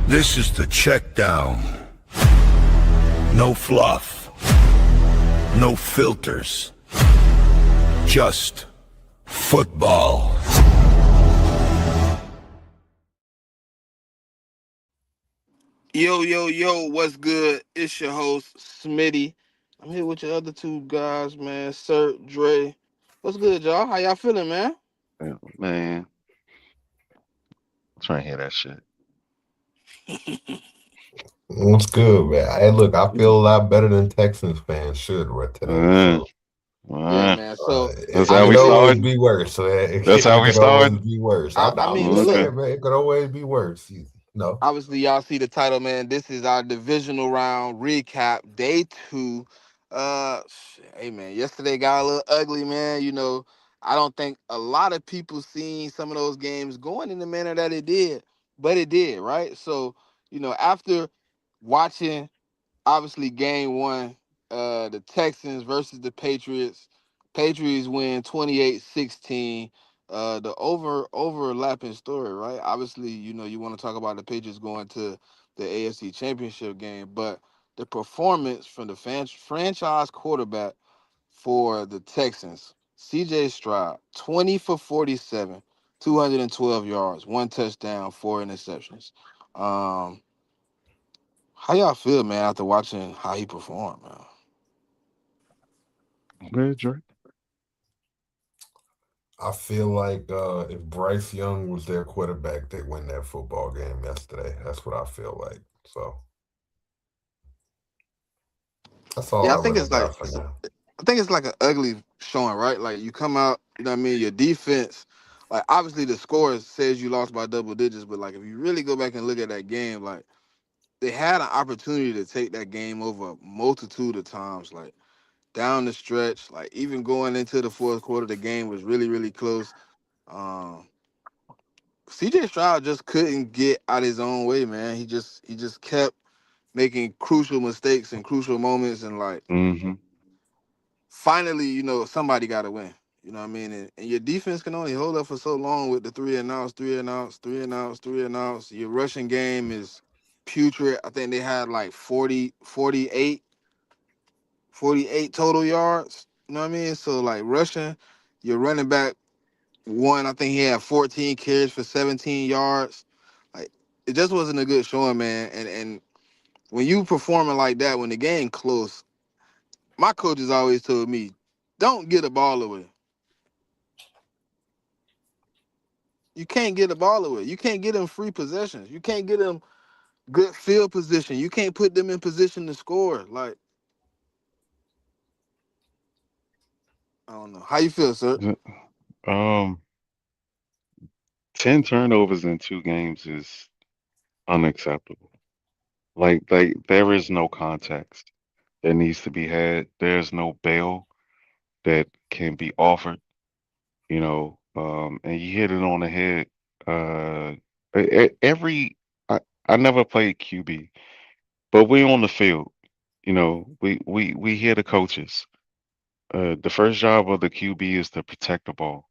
This is the check down. No fluff. No filters. Just football. Yo, yo, yo, what's good? It's your host, Smitty. I'm here with your other two guys, man, Sir, Dre. What's good, y'all? How y'all feeling, man? Yeah, man, I'm trying to hear that shit. What's good, man? Hey, look, I feel a lot better than Texans fans should right today. Uh, So Yeah, uh, man. So that's it how could we obviously, always starting. be worse. So That's how it we could always starting. be worse. I, I'm I I'm mean, just but Okay. look, saying, man, it could always be worse. No, obviously, y'all see the title, man. This is our divisional round recap, day two. Hey, man, yesterday got a little ugly, man. I don't think a lot of people seen some of those games going in the manner that it did, but it did, right? So, after watching obviously game one, the Texans versus the Patriots. Patriots win 28-16. The overlapping story, right? Obviously, you want to talk about the Patriots going to the AFC Championship game, but the performance from the franchise quarterback for the Texans, CJ Stroud, 20 for 47, 212 yards, one touchdown, four interceptions. Um, how y'all feel, man, after watching how he performed, man? Good, Drake. I feel like if Bryce Young was their quarterback, they win that football game yesterday. That's what I feel like. So that's all Yeah, I really got for now. I think it's like an ugly showing, right? Like you come out, you know what I mean, your defense, like obviously the score says you lost by double digits, but like if you really go back and look at that game, like they had an opportunity to take that game over a multitude of times, like down the stretch, like even going into the fourth quarter, the game was really, really close. Um, CJ Stroud just couldn't get out his own way, man. He just kept making crucial mistakes and crucial moments, and like Mm-hmm. finally, somebody got to win. You know what I mean? And your defense can only hold up for so long with the three and outs, three and outs, three and outs, three and outs. Your rushing game is putrid. I think they had like 48 total yards. You know what I mean? So like rushing, your running back one, I think he had 14 carries for 17 yards. Like it just wasn't a good showing, man. And when you performing like that, when the game close, my coaches always told me, don't get the ball away. You can't get the ball away. You can't get them free possessions. You can't get them good field position. You can't put them in position to score. Like, I don't know. How you feel, sir? Um, 10 turnovers in 2 games is unacceptable. Like there is no context that needs to be had. There's no bail that can be offered. And you hit it on the head. Uh, every I never played QB, but we on the field. We hear the coaches. The first job of the QB is to protect the ball.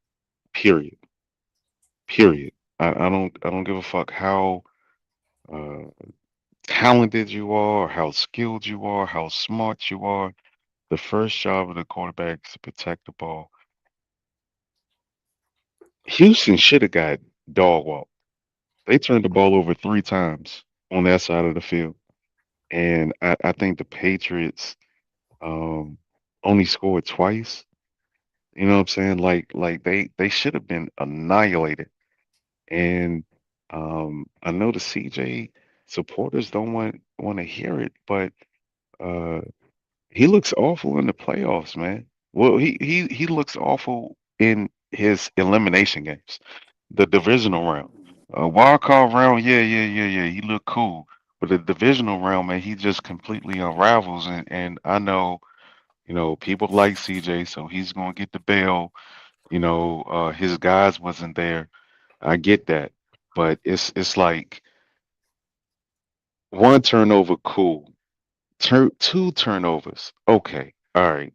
Period. Period. I don't give a fuck how uh, talented you are, how skilled you are, how smart you are. The first job of the quarterback is to protect the ball. Houston should have got dog walked. They turned the ball over 3 times on that side of the field, and I think the Patriots um, only scored twice. You know what I'm saying? Like they should have been annihilated. And I know the CJ supporters don't want to hear it, but uh, he looks awful in the playoffs, man. Well, he looks awful in his elimination games, the divisional round. Wild card round, yeah, yeah, yeah, yeah. He looked cool, but the divisional round, man, he just completely unravels. And I know, people like CJ, so he's gonna get the bail. His guys wasn't there. I get that, but it's like one turnover, cool. Two turnovers, okay, all right.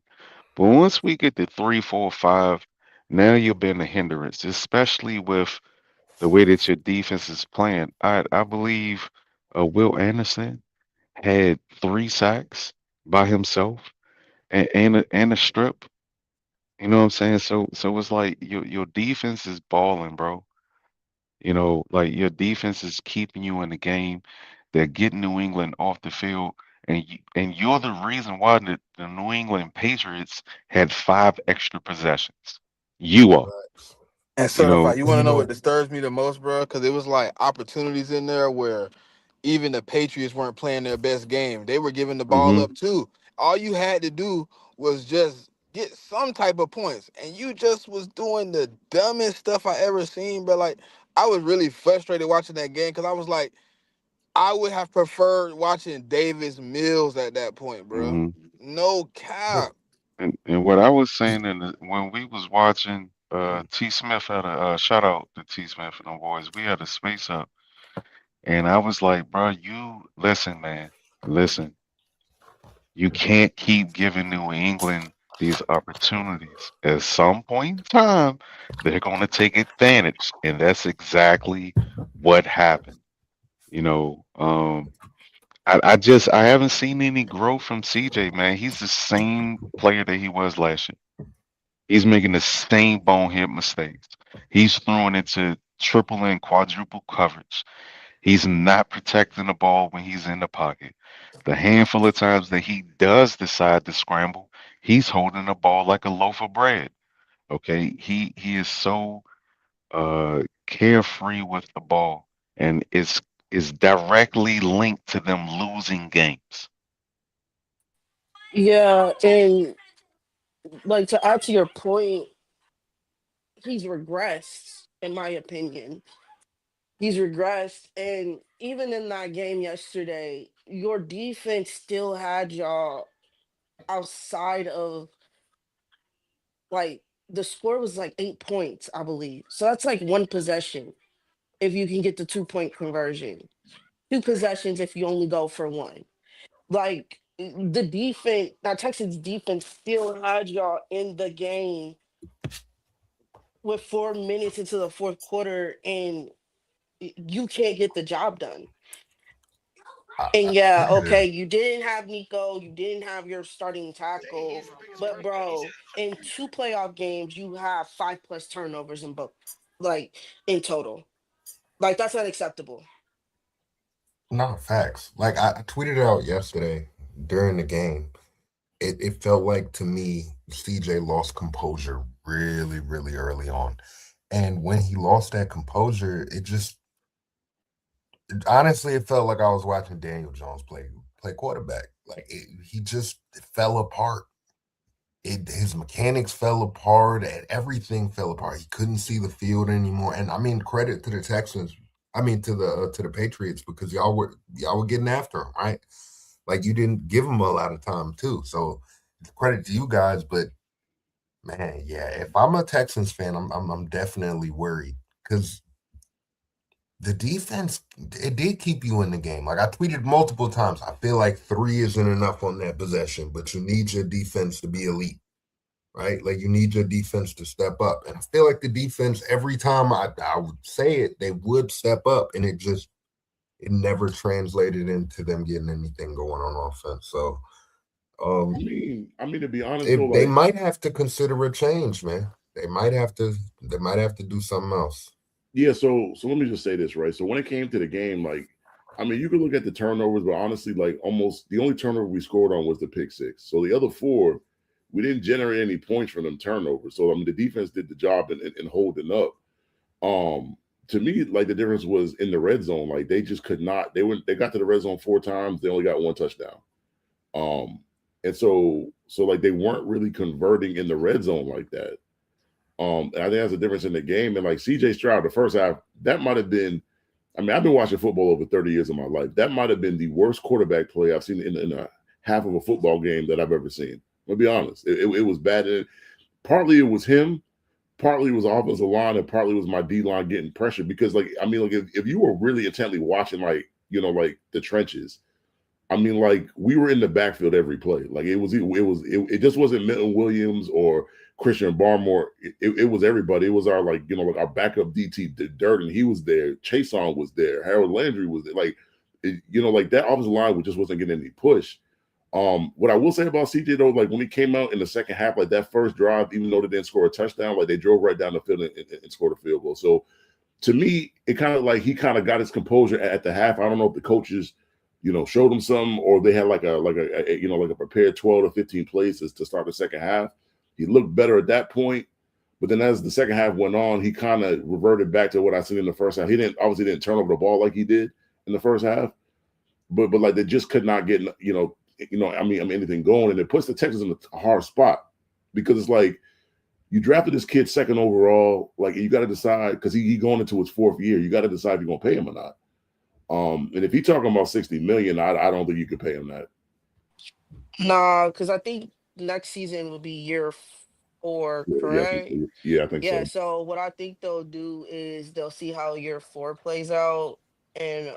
But once we get to three, four, five, now you've been a hindrance, especially with the way that your defense is playing. I believe Will Anderson had 3 sacks by himself and a strip. You know what I'm saying? So it's like your defense is balling, bro. Like your defense is keeping you in the game. They're getting New England off the field, and you're the reason why the New England Patriots had 5 extra possessions. You are, Facts. And you certified. know. You And want to you know what know, disturbs me the most, bro? Because it was like opportunities in there where even the Patriots weren't playing their best game. They were giving the ball Hmm. up too. All you had to do was just get some type of points, and you just was doing the dumbest stuff I ever seen. But like, I was really frustrated watching that game because I was like, I would have preferred watching Davis Mills at that point, bro. Hmm. No but cap. And what I was saying when we was watching, T Smith had a shout out to T Smith and the boys. We had a space up, and I was like, bro, you listen, man, listen. You can't keep giving New England these opportunities. At some point in time, they're going to take advantage, and that's exactly what happened. You know, I haven't seen any growth from CJ, man. He's the same player that he was last year. He's making the same bonehead mistakes. He's throwing into triple and quadruple coverage. He's not protecting the ball when he's in the pocket. The handful of times that he does decide to scramble, he's holding the ball like a loaf of bread. Okay, he is so carefree with the ball, and is directly linked to them losing games. Yeah, and like to add to your point, he's regressed, in my opinion. He's regressed, and even in that game yesterday, your defense still had y'all outside of like the score was like 8 points, I believe. So that's like one possession if you can get the 2 point conversion. Two possessions if you only go for one. Like the defense, now Texas defense still had y'all in the game with 4 minutes into the fourth quarter, and you can't get the job done. And I yeah, tweeted okay, it. you didn't have Nico, you didn't have your starting tackle, but bro, in 2 playoff games, you have 5 plus turnovers in both, like in total. Like that's unacceptable. No, facts. Like I tweeted it out yesterday during the game. It felt like to me, CJ lost composure really, really early on. And when he lost that composure, honestly, it felt like I was watching Daniel Jones play quarterback. Like he just fell apart. His mechanics fell apart and everything fell apart. He couldn't see the field anymore. And I mean, credit to the Texans. I mean, to the Patriots because y'all were getting after him, right? Like you didn't give him a lot of time too. So credit to you guys. But man, yeah, if I'm a Texans fan, I'm definitely worried because the defense it did keep you in the game. Like I tweeted multiple times, I feel like three isn't enough on that possession, but you need your defense to be elite, right? Like you need your defense to step up. And I feel like the defense, every time I would say it, they would step up, and it never translated into them getting anything going on offense. So I um, mean, I mean to be honest though, they like might have to consider a change, man. They might have to do something else. yeah. So let me just say this, right? So when it came to the game, like I mean, you could look at the turnovers, but honestly, like almost the only turnover we scored on was the pick six. So the other four, we didn't generate any points from them turnovers. So I mean, the defense did the job in holding up. Um, to me, like the difference was in the red zone. Like they just could not. They got to the red zone 4 times. They only got one touchdown. Um, and so like they weren't really converting in the red zone like that. And I think that's a difference in the game. And like CJ Stroud, the first half, that might have been. I mean, I've been watching football over 30 years of my life. That might have been the worst quarterback play I've seen in a half of a football game that I've ever seen. I'll be honest. It was bad. And partly it was him, partly it was offensive line, and partly it was my D line getting pressure. Because like I mean, like if you were really intently watching, like like the trenches, I mean, like we were in the backfield every play. Like it just wasn't Milton Williams or Christian Barmore. It was everybody. It was our like our backup DT Durden. He was there. Chason was there. Harold Landry was there. Like like that offensive line just wasn't getting any push. What I will say about CJ though, like when he came out in the second half, like that first drive, even though they didn't score a touchdown, like they drove right down the field and scored a field goal. So to me, it kind of like he kind of got his composure at the half. I don't know if the coaches, showed him something, or they had like a prepared 12 to 15 plays to start the second half. He looked better at that point, but then as the second half went on, he kind of reverted back to what I seen in the first half. He didn't turn over the ball like he did in the first half, but like they just could not get anything going, and it puts the Texans in a hard spot because it's like you drafted this kid second overall, like you got to decide because he going into his fourth year. You got to decide if you're gonna pay him or not. And if you're talking about $60 million, I don't think you could pay him that. Nah, because I think next season will be year 4, Yeah, correct? yeah, I think Yeah, so. so what I think they'll do is they'll see how year 4 plays out and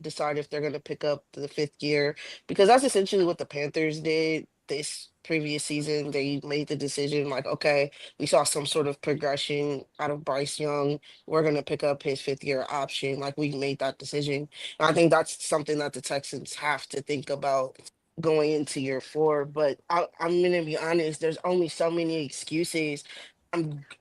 decide if they're gonna pick up the 5th year, because that's essentially what the Panthers did this previous season. They made the decision like, okay, we saw some sort of progression out of Bryce Young. We're gonna pick up his 5th year option. Like we made that decision. And I think that's something that the Texans have to think about going into year 4. But I'm gonna be honest, there's only so many excuses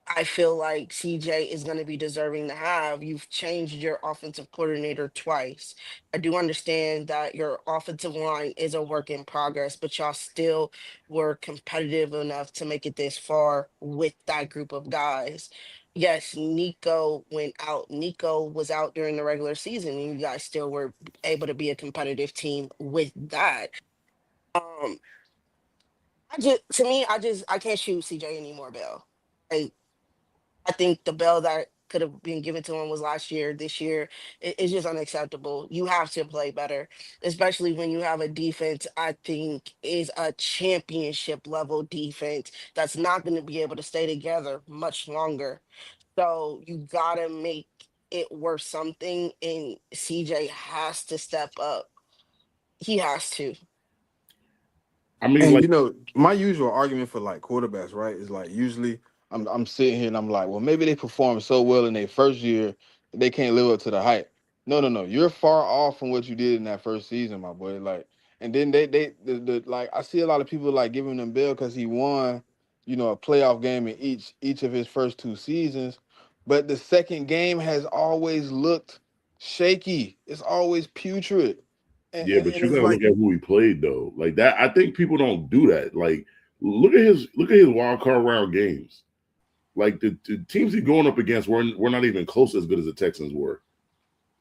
I feel like CJ is going to be deserving to have. You've changed your offensive coordinator twice. I do understand that your offensive line is a work in progress, but y'all still were competitive enough to make it this far with that group of guys. Yes, Nico went out. Nico was out during the regular season, and you guys still were able to be a competitive team with that. Um, I can't shoot CJ anymore, Bill. I think the bell that could have been given to him was last year. This year, it's just unacceptable. You have to play better, especially when you have a defense. I think is a championship level defense that's not going to be able to stay together much longer. So you gotta make it worth something, and CJ has to step up. He has to. I mean, And like, you know, my usual argument for like quarterbacks, right, is like usually I'm sitting here and I'm like, well, maybe they perform so well in their first year that they can't live up to the hype. No, no, no. You're far off from what you did in that first season, my boy. Like, and then the like I see a lot of people like giving him bill because he won, a playoff game in each of his first 2 seasons. But the second game has always looked shaky. It's always putrid. And, yeah, and, but and you it's gotta look like at who he played though. Like that, I think people don't do that. Like, look at his wild card round games. Like the teams he's going up against were not even close as good as the Texans were.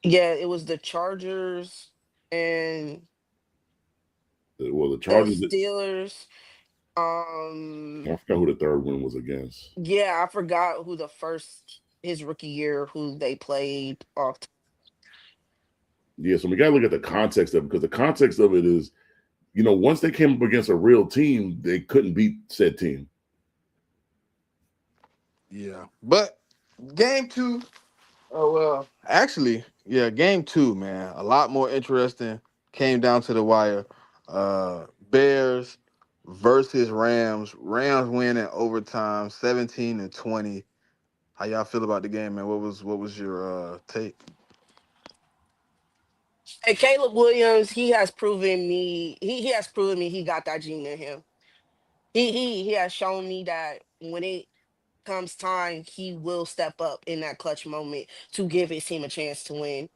Yeah, it was the Chargers and Well, the the Chargers. Steelers. I forgot who the third one was against. Yeah, I forgot who the first his rookie year who they played off. Yeah, so we gotta look at the context of it because the context of it is, once they came up against a real team, they couldn't beat said team. yeah. But game 2, oh well, actually, yeah, game 2, man, a lot more interesting. Came down to the wire. Bears versus Rams. Rams win in overtime, 17-20. How y'all feel about the game, man? What was your take? And Caleb Williams, he has proven me he got that gene in him. He has shown me that when it comes time, he will step up in that clutch moment to give his team a chance to win.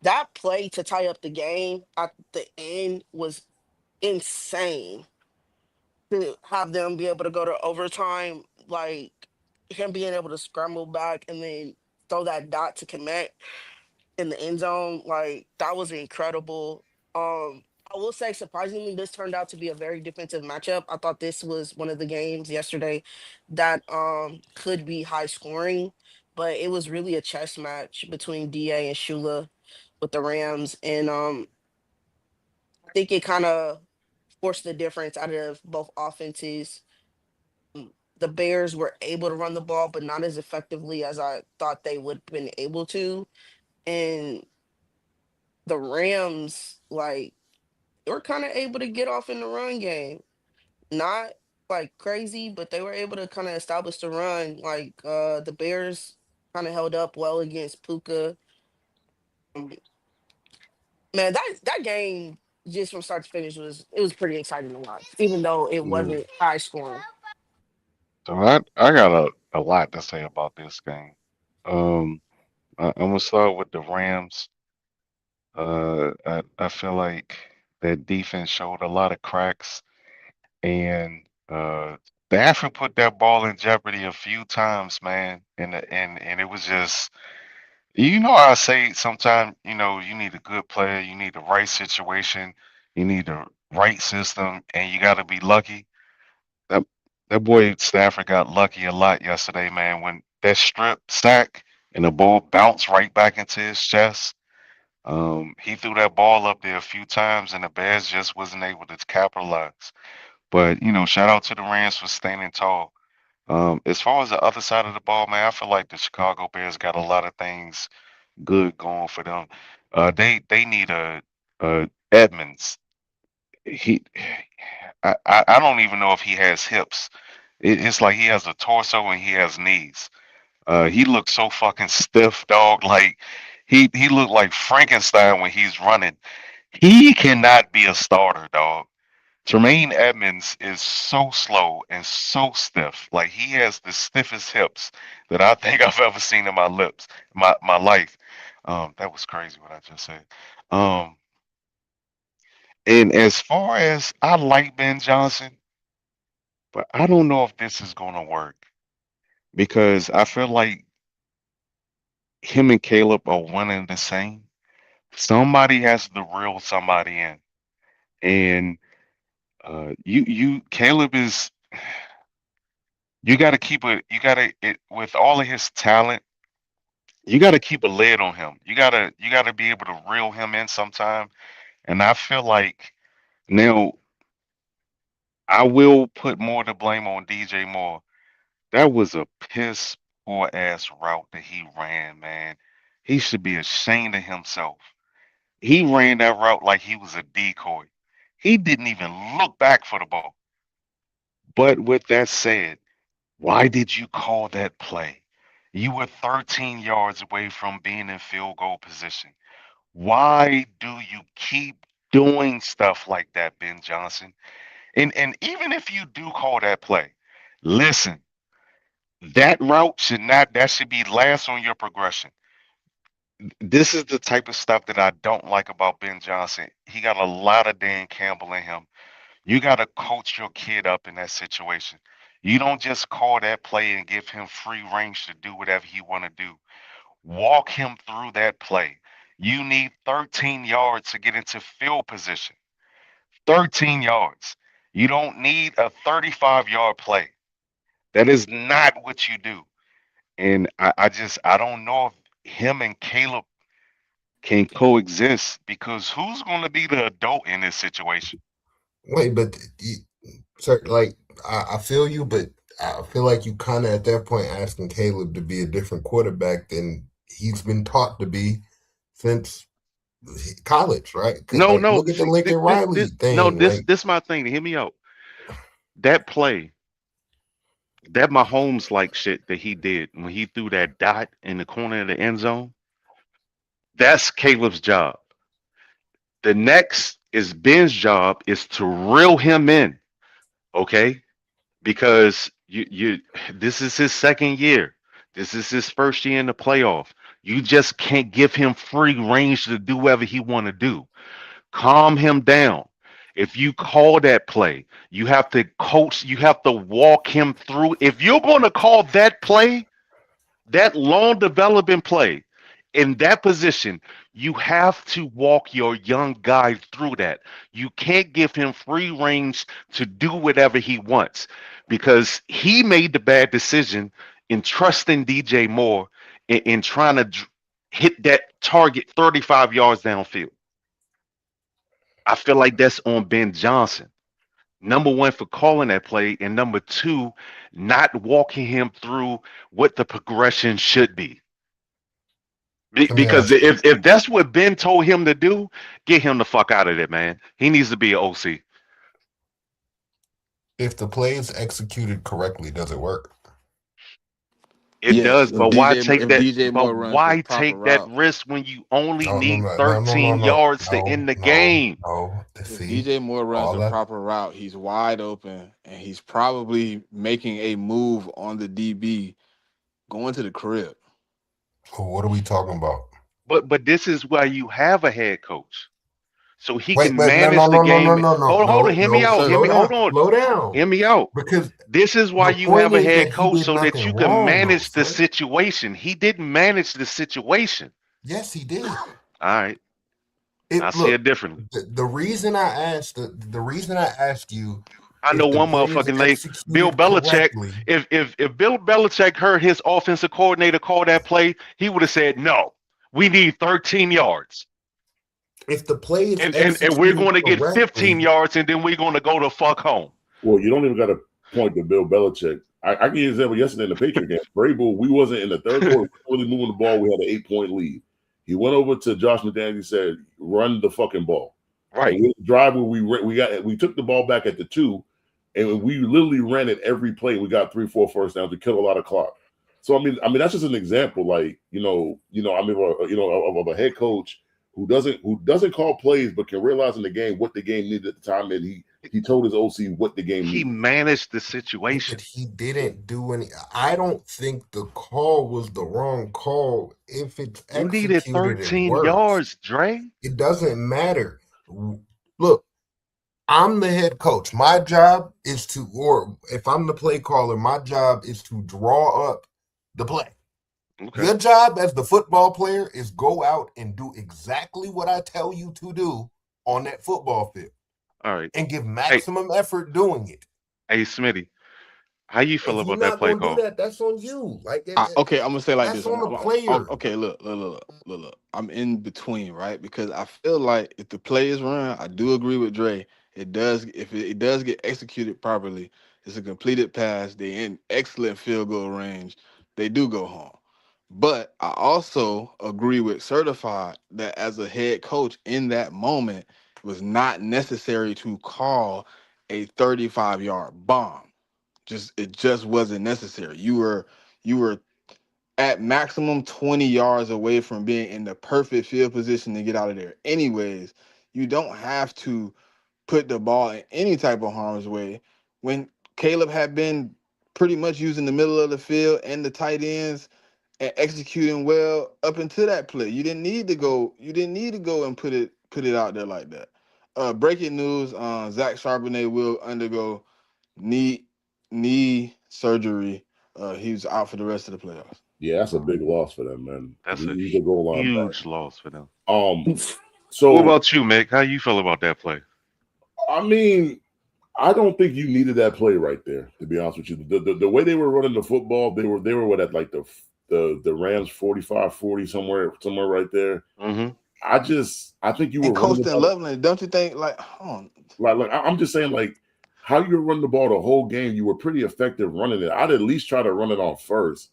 That play to tie up the game at the end was insane. To have them be able to go to overtime, like him being able to scramble back and then throw that dot to connect in the end zone, like that was incredible. I will say, surprisingly, this turned out to be a very defensive matchup. I thought this was one of the games yesterday that could be high scoring, but it was really a chess match between Da and Shula with the Rams, and I think it kind of forced the difference out of both offenses. The Bears were able to run the ball, but not as effectively as I thought they would have been able to. And the Rams, like, they were kind of able to get off in the run game. Not like crazy, but they were able to kind of establish the run. Like, the Bears kind of held up well against Puka. Um, Man, that game just from start to finish was pretty exciting to watch, even though it Mm. wasn't high scoring. So I got a lot to say about this game. Um, I'm gonna start with the Rams. I feel like that defense showed a lot of cracks, and Stafford put that ball in jeopardy a few times, man. And it was just, I say sometimes, you need a good player, you need the right situation, you need the right system, and you got to be lucky. That that boy Stafford got lucky a lot yesterday, man. When that strip sack and the ball bounced right back into his chest. He threw that ball up there a few times, and the Bears just wasn't able to capitalize. But shout out to the Rams for standing tall. As far as the other side of the ball, man, I feel like the Chicago Bears got a lot of things good going for them. They need a Edmonds. He, I don't even know if he has hips. It's like he has a torso and he has knees. He looks so fucking stiff, dog. Like he looked like Frankenstein when he's running. He cannot be a starter, dog. Tremaine Edmonds is so slow and so stiff. Like he has the stiffest hips that I think I've ever seen in my life. That was crazy what I just said. Um, and as far as I like Ben Johnson, but I don't know if this is gonna work because I feel like him and Caleb are one and the same. Somebody has to reel somebody in, and Caleb is. You got to keep a you got to it with all of his talent. You got to keep a lid on him. You got to be able to reel him in sometime. And I feel like now I will put more to blame on DJ Moore. That was a piss poor ass route that he ran, man. He should be ashamed of himself. He ran that route like he was a decoy. He didn't even look back for the ball. But with that said, why did you call that play? You were 13 yards away from being in field goal position. Why do you keep doing stuff like that, Ben Johnson? And even if you do call that play, listen, that should be last on your progression. This is the type of stuff that I don't like about Ben Johnson. He got a lot of Dan Campbell in him. You got to coach your kid up in that situation. You don't just call that play and give him free range to do whatever he want to do. Walk him through that play. You need 13 yards to get into field position. 13 yards. You don't need a 35-yard play. That is not what you do. And I don't know if him and Caleb can coexist because who's going to be the adult in this situation? Wait, but sir, like I feel you, but I feel like you kind of at that point asking Caleb to be a different quarterback than he's been taught to be since college, right? No, Like, no. look at the See, Lincoln Riley no, thing. Like, this my thing. Hear me out. That play, that Mahomes like shit that he did when he threw that dot in the corner of the end zone. That's Caleb's job. The next is Ben's job is to reel him in, okay? Because you this is his second year. This is his first year in the playoff. You just can't give him free range to do whatever he want to do. Calm him down. If you call that play, you have to coach, you have to walk him through. If you're going to call that play, that long developing play in that position, you have to walk your young guy through that. You can't give him free range to do whatever he wants because he made the bad decision in trusting DJ Moore in trying to hit that target 35 yards downfield. I feel like that's on Ben Johnson. Number one, for calling that play, and number two, not walking him through what the progression should be. let me Because ask you, if that's what Ben told him to do, get him the fuck out of there, man. He needs to be an OC. if the play is executed correctly, does it work? It Yes, does, if but why DJ take if that? DJ But Moore runs the why proper take that route, risk when you only No, no, need no, no, no, no, 13 no, yards to end no, the no, game? no. if See, DJ Moore runs all the that. proper route, he's wide open and he's probably making a move on the DB going to the crib. What are we talking about? But this is why you have a head coach, so he Wait, can wait, no, no, manage the no, no, no, game. no, no, Hold on, no, hear me no. Yes, out. Hear sir. me. Slow Hold down, on, slow down. hear me out. Because This is why the you have point a is head that he coach did so that nothing you can wrong, though, manage the son. situation. He didn't manage the situation. Yes, he did. All right, I It see look it differently. the reason I asked the reason I asked you I know if the one play is motherfucking late. Bill executed Belichick. correctly, If Bill Belichick heard his offensive coordinator call that play, he would have said, "No, we need 13 yards, if the play is and we're executed going to get 15 correctly, yards, and then we're going to go the fuck home." Well, you don't even got to point to Bill Belichick. I can use example yesterday in the Patriot game. Vrabel, we wasn't in the third quarter really moving the ball. We had an 8-point lead. He went over to Josh McDaniels and said, "Run the fucking ball." Right. And we drive where we took the ball back at the 2, and we literally ran it every play. We got 3, 4 first downs. We killed a lot of clock. So I mean that's just an example. Like I mean of a head coach who doesn't call plays but can realize in the game what the game needed at the time, and he told his OC what the game He needed. managed the yeah, situation. but he didn't do any. I don't think the call was the wrong call. If it's You needed executed, it 13 works. yards, Dre. It doesn't matter. Look, I'm the head coach. My job is to, or if I'm the play caller, my job is to draw up the play. Okay. Your job as the football player is go out and do exactly what I tell you to do on that football field All right. and give Hey, maximum effort doing it. hey, Smitty, how you feel If you're about that not play gonna do call? that, that's on you. Like Okay, I'm gonna say like that's this. on the player. Okay, look. I'm in between, right? Because I feel like if the play is run, I do agree with Dre. It does if it does get executed properly, it's a completed pass. They in excellent field goal range. They do go home. But I also agree with Certified that as a head coach in that moment, it was not necessary to call a 35-yard bomb. It just wasn't necessary. You were at maximum 20 yards away from being in the perfect field position to get out of there. Anyways, you don't have to put the ball in any type of harm's way when Caleb had been pretty much using the middle of the field and the tight ends and executing well up into that play. You didn't need to go and put it out there like that. Breaking news, Zach Charbonnet will undergo knee knee surgery. He's out for the rest of the playoffs. Yeah, that's a big loss for them, man. That's a He's a goal line back. huge loss for them. Um, What so about you, Mick? How you feel about that play? I mean, I don't think you needed that play right there. To be honest with you, the way they were running the football, they were what at like the Rams 45-40 somewhere right there. Mm-hmm. I think you were And running the Colston ball Loveland, don't you think? Like, I'm just saying like how you were running the ball the whole game. You were pretty effective running it. I'd at least try to run it on first.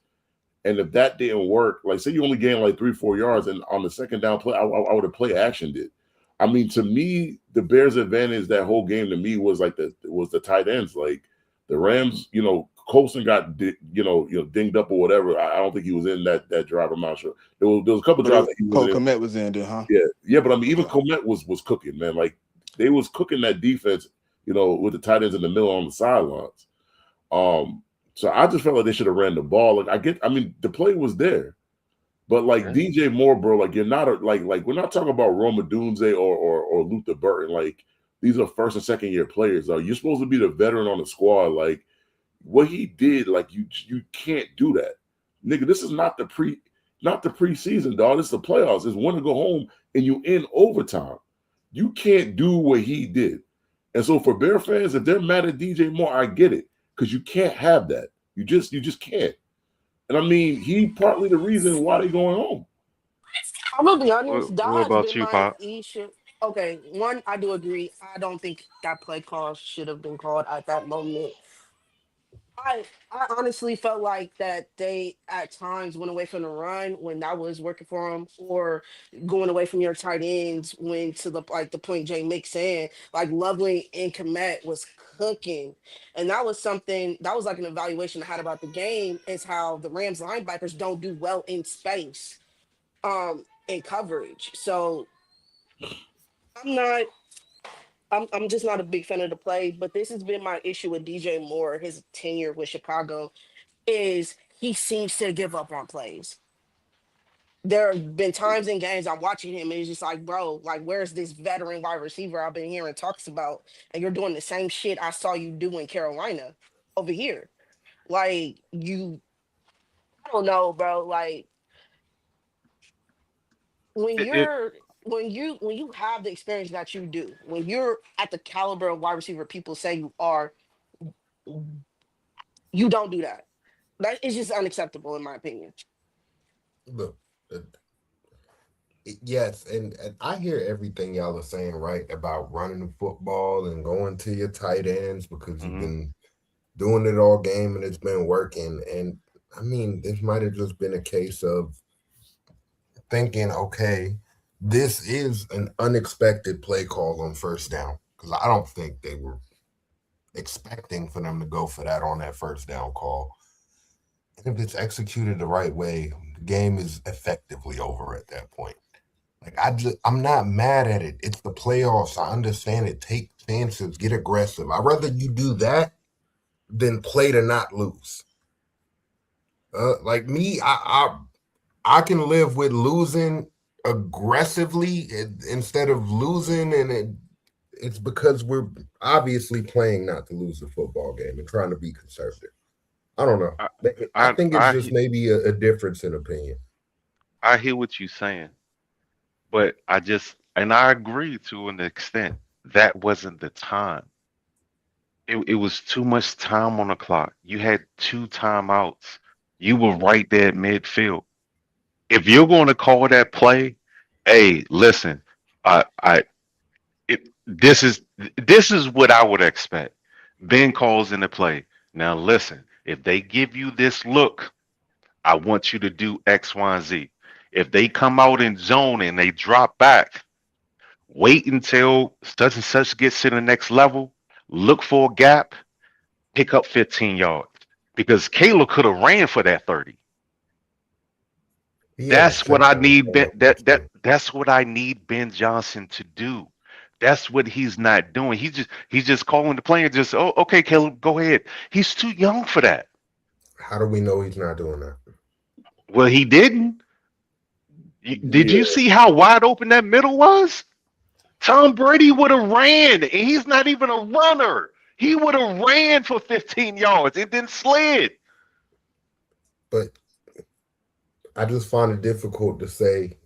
And if that didn't work, like say you only gained like 3-4 yards, and on the second down play, I would have play action did. I mean, to me, the Bears' advantage that whole game to me was like the tight ends. Like the Rams, Colson got dinged up or whatever. I don't think he was in that drive. I'm not sure. There was a couple drives that he was Cole in. Komet was in there, huh? Yeah, but I mean, even Okay. Komet was cooking, man. Like they was cooking that defense, with the tight ends in the middle on the sidelines. So I just felt like they should have ran the ball. Like I mean, the play was there. But like Yeah. DJ Moore, bro, like you're not like we're not talking about Roma Dunze or Luther Burton. Like these are first and second year players. You're supposed to be the veteran on the squad. Like what he did, like you can't do that, nigga. This is not the preseason, dog. This is the playoffs. It's win to go home, and you in overtime. You can't do what he did. And so for Bear fans, if they're mad at DJ Moore, I get it because you can't have that. You just can't. And I mean, he partly the reason why they going home. I'm gonna be honest. That What has about been you, my Pop? issue. Okay, one, I do agree. I don't think that play call should have been called at that moment. I honestly felt like that they at times went away from the run when that was working for them, or going away from your tight ends when to the like the point JMIK saying like Lovely and Komet was cooking, and that was something that was like an evaluation I had about the game is how the Rams linebackers don't do well in space, in coverage. So I'm not. I'm just not a big fan of the play, but this has been my issue with DJ Moore, his tenure with Chicago, is he seems to give up on plays. There have been times in games I'm watching him and it's just like, bro, like where's this veteran wide receiver I've been hearing talks about, and you're doing the same shit I saw you do in Carolina over here. Like you, I don't know, bro. Like when It you're when you have the experience that you do, when you're at the caliber of wide receiver people say you are, you don't do that. That is just unacceptable in my opinion. Look, uh, yes, and I hear everything y'all are saying, right, about running the football and going to your tight ends because you've mm-hmm. been doing it all game and it's been working. And I mean, this might have just been a case of thinking, okay, this is an unexpected play call on first down because I don't think they were expecting for them to go for that on that first down call. And if it's executed the right way, the game is effectively over at that point. Like I'm not mad at it. It's the playoffs. I understand it. Take chances, get aggressive. I'd rather you do that than play to not lose. Like me, I can live with losing aggressively instead of losing, and it's because we're obviously playing not to lose the football game and trying to be conservative. I don't know. I, I I think it's I just maybe a difference in opinion. I hear what you're saying, but I agree to an extent that wasn't the time. It was too much time on the clock. You had two timeouts. You were right there at midfield. If you're going to call that play, hey, listen, I this is what I would expect. Ben calls in the play. Now listen, if they give you this look, I want you to do X, Y, and Z. If they come out in zone and they drop back, wait until such and such gets to the next level, look for a gap, pick up 15 yards. Because Caleb could have ran for that 30. He had a That's what sack I on the need Ben, penalty too. that's what I need Ben Johnson to do. That's what he's not doing. He's just calling the play and just, oh, okay, Caleb, go ahead. He's too young for that. How do we know he's not doing that? Well, he didn't. Did Yeah, you see how wide open that middle was? Tom Brady would have ran, and he's not even a runner. He would have ran for 15 yards and then slid. But I just find it difficult to say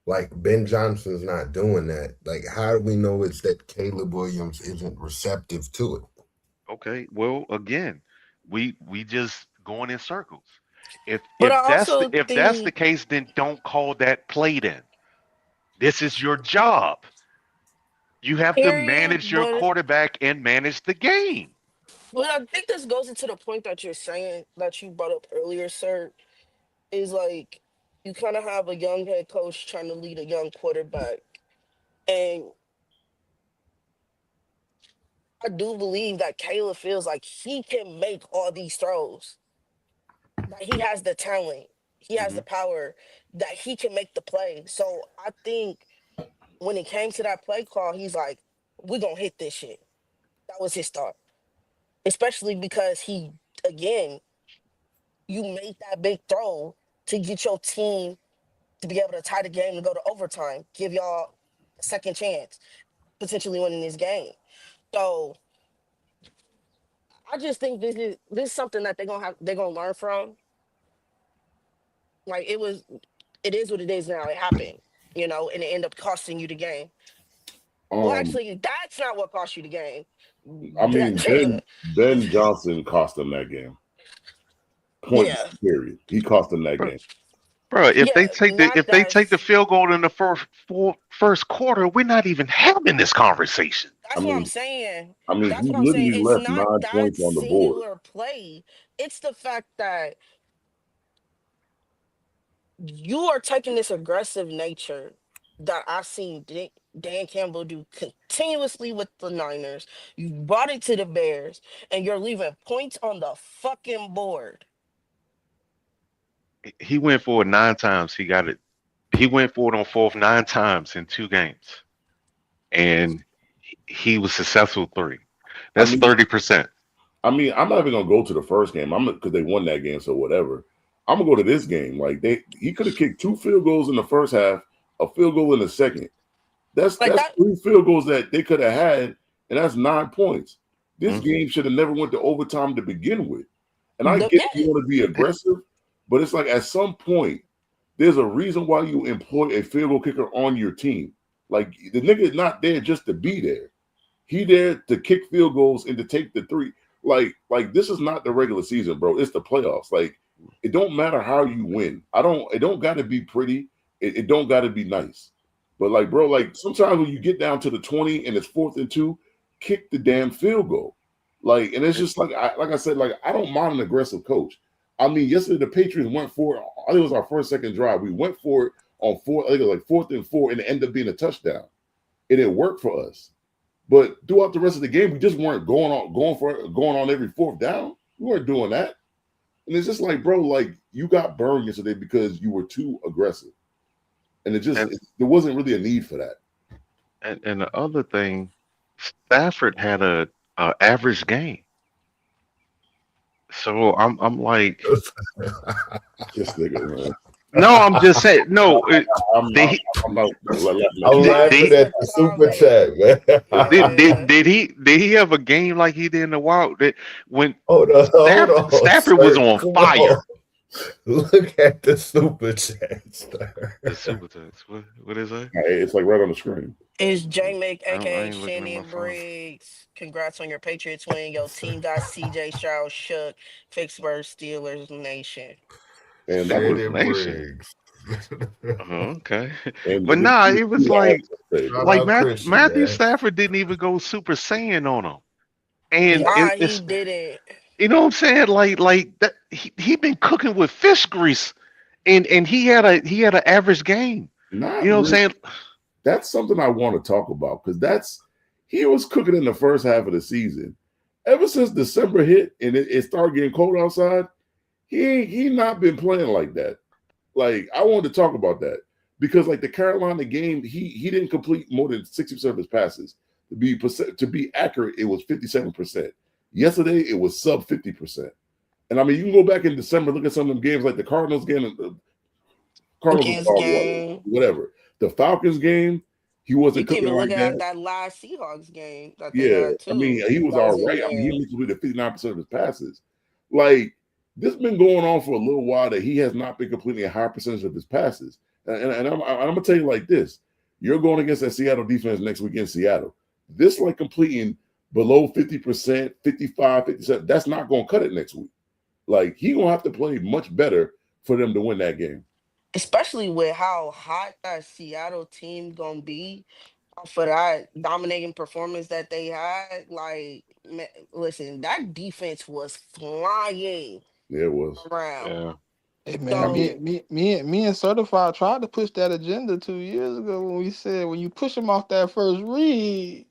like Ben Johnson's not doing that. Like, how do we know it's that Caleb Williams isn't receptive to it? Okay, well, again, we just going in circles. If But I if that's the also if that's the think, case, then don't call that play then. This is your job. You have to period, manage your quarterback and manage the game. but I think this goes into the point that you're saying that you brought up earlier, sir, is like you kind of have a young head coach trying to lead a young quarterback. And I do believe that Caleb feels like he can make all these throws, that he has the talent, he has Hmm. the power, that he can make the play. So I think when it came to that play call, he's like, we're going to hit this shit. That was his thought, especially because he, again, you made that big throw to get your team to be able to tie the game and go to overtime, give y'all a second chance, potentially winning this game. So I just think this is something that they're gonna learn from. Like it is what it is now. It happened, and it ended up costing you the game. Well, um, actually, that's not what cost you the game. I mean That, Ben Johnson cost them that game. Point yeah, period. He cost them that Bro, game. bro, if yeah, they take the not if they that. take the field goal in the first quarter, we're not even having this conversation. I That's what I'm mean, saying. I mean, That's he what I'm saying. literally It's left not 9 points that on the board. singular play. It's the fact that you are taking this aggressive nature that I've seen Dan Campbell do continuously with the Niners. You brought it to the Bears, and you're leaving points on the fucking board. He went for it 9 times. He got it. He went for it on fourth 9 times in 2 games, and he was successful three. I That's mean, 30%. I'm not even gonna go to the first game. I'm because they won that game, so whatever. I'm gonna go to this game. Like he could have kicked 2 field goals in the first half, a field goal in the second. Like That's that, 3 field goals that they could have had, and that's 9 points. This Mhm. game should have never went to overtime to begin with. And I get yeah, you want to be aggressive, but it's like at some point, there's a reason why you employ a field goal kicker on your team. Like the nigga is not there just to be there. He there to kick field goals and to take the three. Like this is not the regular season, bro. It's the playoffs. Like it don't matter how you win. It don't gotta be pretty. It don't gotta be nice. But like, bro, like sometimes when you get down to the 20 and it's 4th and 2, kick the damn field goal. Like, and it's just like I said, like I don't mind an aggressive coach. I mean, yesterday the Patriots went for it. I think it was our first, second drive. We went for it on four, I think it was like 4th and 4, and it ended up being a touchdown. And it worked for us. But throughout the rest of the game, we just weren't going on every fourth down. We weren't doing that. And it's just like, bro, like you got burned yesterday because you were too aggressive. And And there wasn't really a need for that. and the other thing, Stafford had a average game. So I'm like, Just nigga, man. no, I'm just saying, no. Did he I'm not laughing I'm at you. did, laughing did, at the super chat, man. yeah. did he have a game like he did in the Wild? That when Hold on, Stafford was sir. on Come fire. on. Look at the super chat, sir. The super text. What is that? It's like right on the screen. It's JMIK, I aka ain't looking at Shanny my and phone. Briggs. Congrats on your Patriots win. Your team got CJ Stroud shook. Pittsburgh Steelers Nation. And that was Steelers Shannon Nation. Briggs. Okay, and but the nah, it was like Shout like out Christian, Matthew man. Stafford didn't even go Super Saiyan on him, and Nah, he it's didn't. you know what I'm saying, like that he been cooking with fish grease, and he had an average game. You not know what I'm really. saying? That's something I want to talk about because he was cooking in the first half of the season. Ever since December hit and it started getting cold outside, he not been playing like that. Like I wanted to talk about that because like the Carolina game, he didn't complete more than 60% of his passes. To be accurate, it was 57%. Yesterday, it was sub 50%. And I mean, you can go back in December, look at some of them games like the Cardinals game. Cardinals was Kansas horrible, game. whatever. The Falcons game, he wasn't You can cooking even look like at that. that last Seahawks game that they Yeah, had I mean, too. he was That was all in right. I mean, there. he completed 59% of his passes. Like this has been going on for a little while that he has not been completing a high percentage of his passes. And I'm gonna tell you like this: you're going against that Seattle defense next week in Seattle. This like completing below 50%, 55, 57. That's not going to cut it next week. Like he gonna have to play much better for them to win that game. Especially with how hot that Seattle team gonna be off of that dominating performance that they had. Like, man, listen, that defense was flying Yeah, it was. around. Yeah. Hey man, So me and Certified tried to push that agenda 2 years ago when we said when you push them off that first read.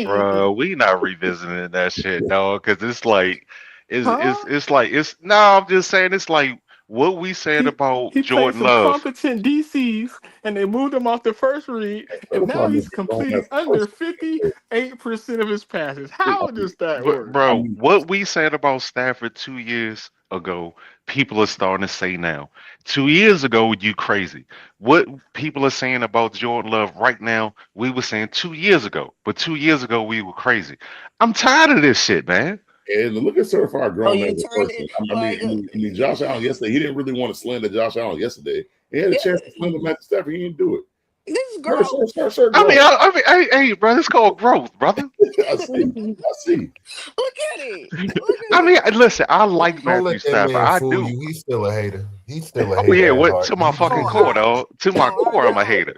Bro, we not revisiting that shit, dog, because it's like, Huh? it's no. I'm just saying, it's like what we said He about he played Jordan some Love. competent DCs and they moved him off the first read, and now he's completing under 58% of his passes. How does that work? I Bro, mean, what we said about Stafford 2 years ago, people are starting to say now. 2 years ago, you crazy. What people are saying about Jordan Love right now, we were saying 2 years ago, but 2 years ago we were crazy. I'm tired of this shit, man. and look at certified oh, grown man you as a turned person. it I mean, like Josh Allen yesterday, he didn't really want to slander Josh Allen yesterday. He had a chance to slander yeah, Matthew Stafford. He didn't do it. this Sir, I mean, grow. hey, bro, it's called growth, brother. I see. growth. I see. Look at it. Look I at mean, it. listen, I like Don't Matthew let that Stafford. man I fool do. you. He's still a hater. He's still a Oh yeah, hater at what heart. to my He fucking Oh, just core, I dog. To my oh I core, I'm a know. hater.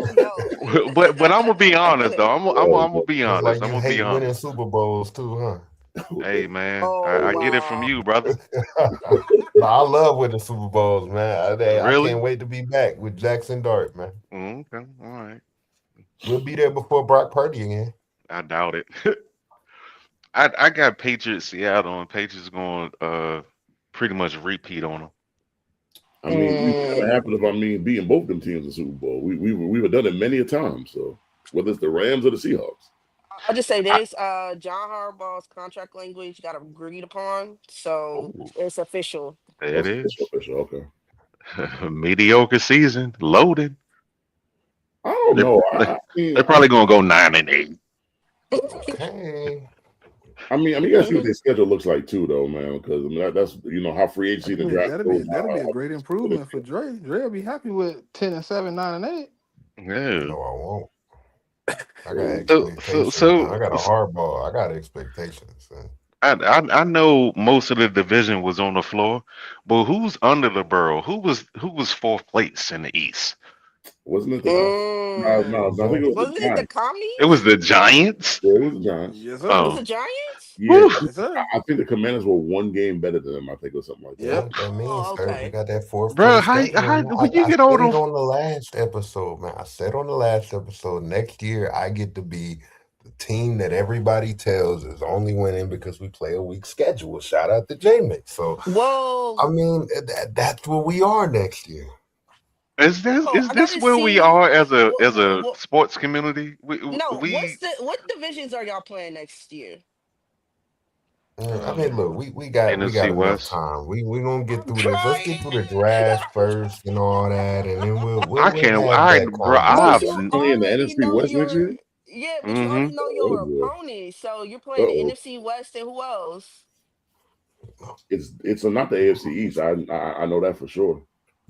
I know. but I'm gonna be honest though. I'm gonna be It's honest. like I'm you gonna be hate winning honest. Super Bowls too, huh? Hey man, Oh I get it from wow. you, brother. No, I love winning Super Bowls, man. I can't Really? wait to be back with Jackson Dart, man. Okay, all right. We'll be there before Brock Purdy again. I doubt it. I got Patriots Seattle and Patriots going pretty much repeat on them. I mean, we've never Mm. happened if beating both them teams in Super Bowl. We've done it many a time. So whether it's the Rams or the Seahawks, I'll just say I, this: John Harbaugh's contract language got agreed upon, so oh, it's official. there it that's official, is. official. Okay. Mediocre season, loaded. I don't They're, know. they're they're probably gonna go 9-8. Okay. You gotta see what their schedule looks like too, though, man. Because that's how free agency and the draft goes. That'll be a great improvement for Dre. Dre'll be happy with 10-7, 9-8. Yeah. No, I won't. I got So so expectations, man. so I got a hard ball. I got expectations. Man. I know most of the division was on the floor, but who's under the borough? Who was fourth place in the East? Wasn't it the no? Mm. I think it was the Wasn't it the Giants. It commies? was the Giants. Yeah, it was the Giants. Yes, It sir. was Oh, the Giants? Yeah, whew. Yes, sir. I think the Commanders were one game better than them. I think or something like You know that. Yep. what that means, Oh, sir? We okay. got that fourth Bro, place how schedule. when you I get all said it them? on the last episode, man. I said on the last episode, next year I get to be the team that everybody tells is only winning because we play a weak schedule. Shout out to JMIK. So, Well, that's where we are next year. Is this oh, is I this gotta where we see. are as a What, as what, a what, sports community? no, We what divisions are y'all playing next year? Look, we got NFC enough West. time. We gonna get I'm through this. Let's crying. get through the draft first and all that, and then I we'll can't. have that Bro. But I've. conversation. you Only in the already NFC know West next your year. but you already Mm-hmm. know Oh your boy. opponent. So you're Uh playing the oh. NFC West and who else? It's not the AFC East. I know that for sure.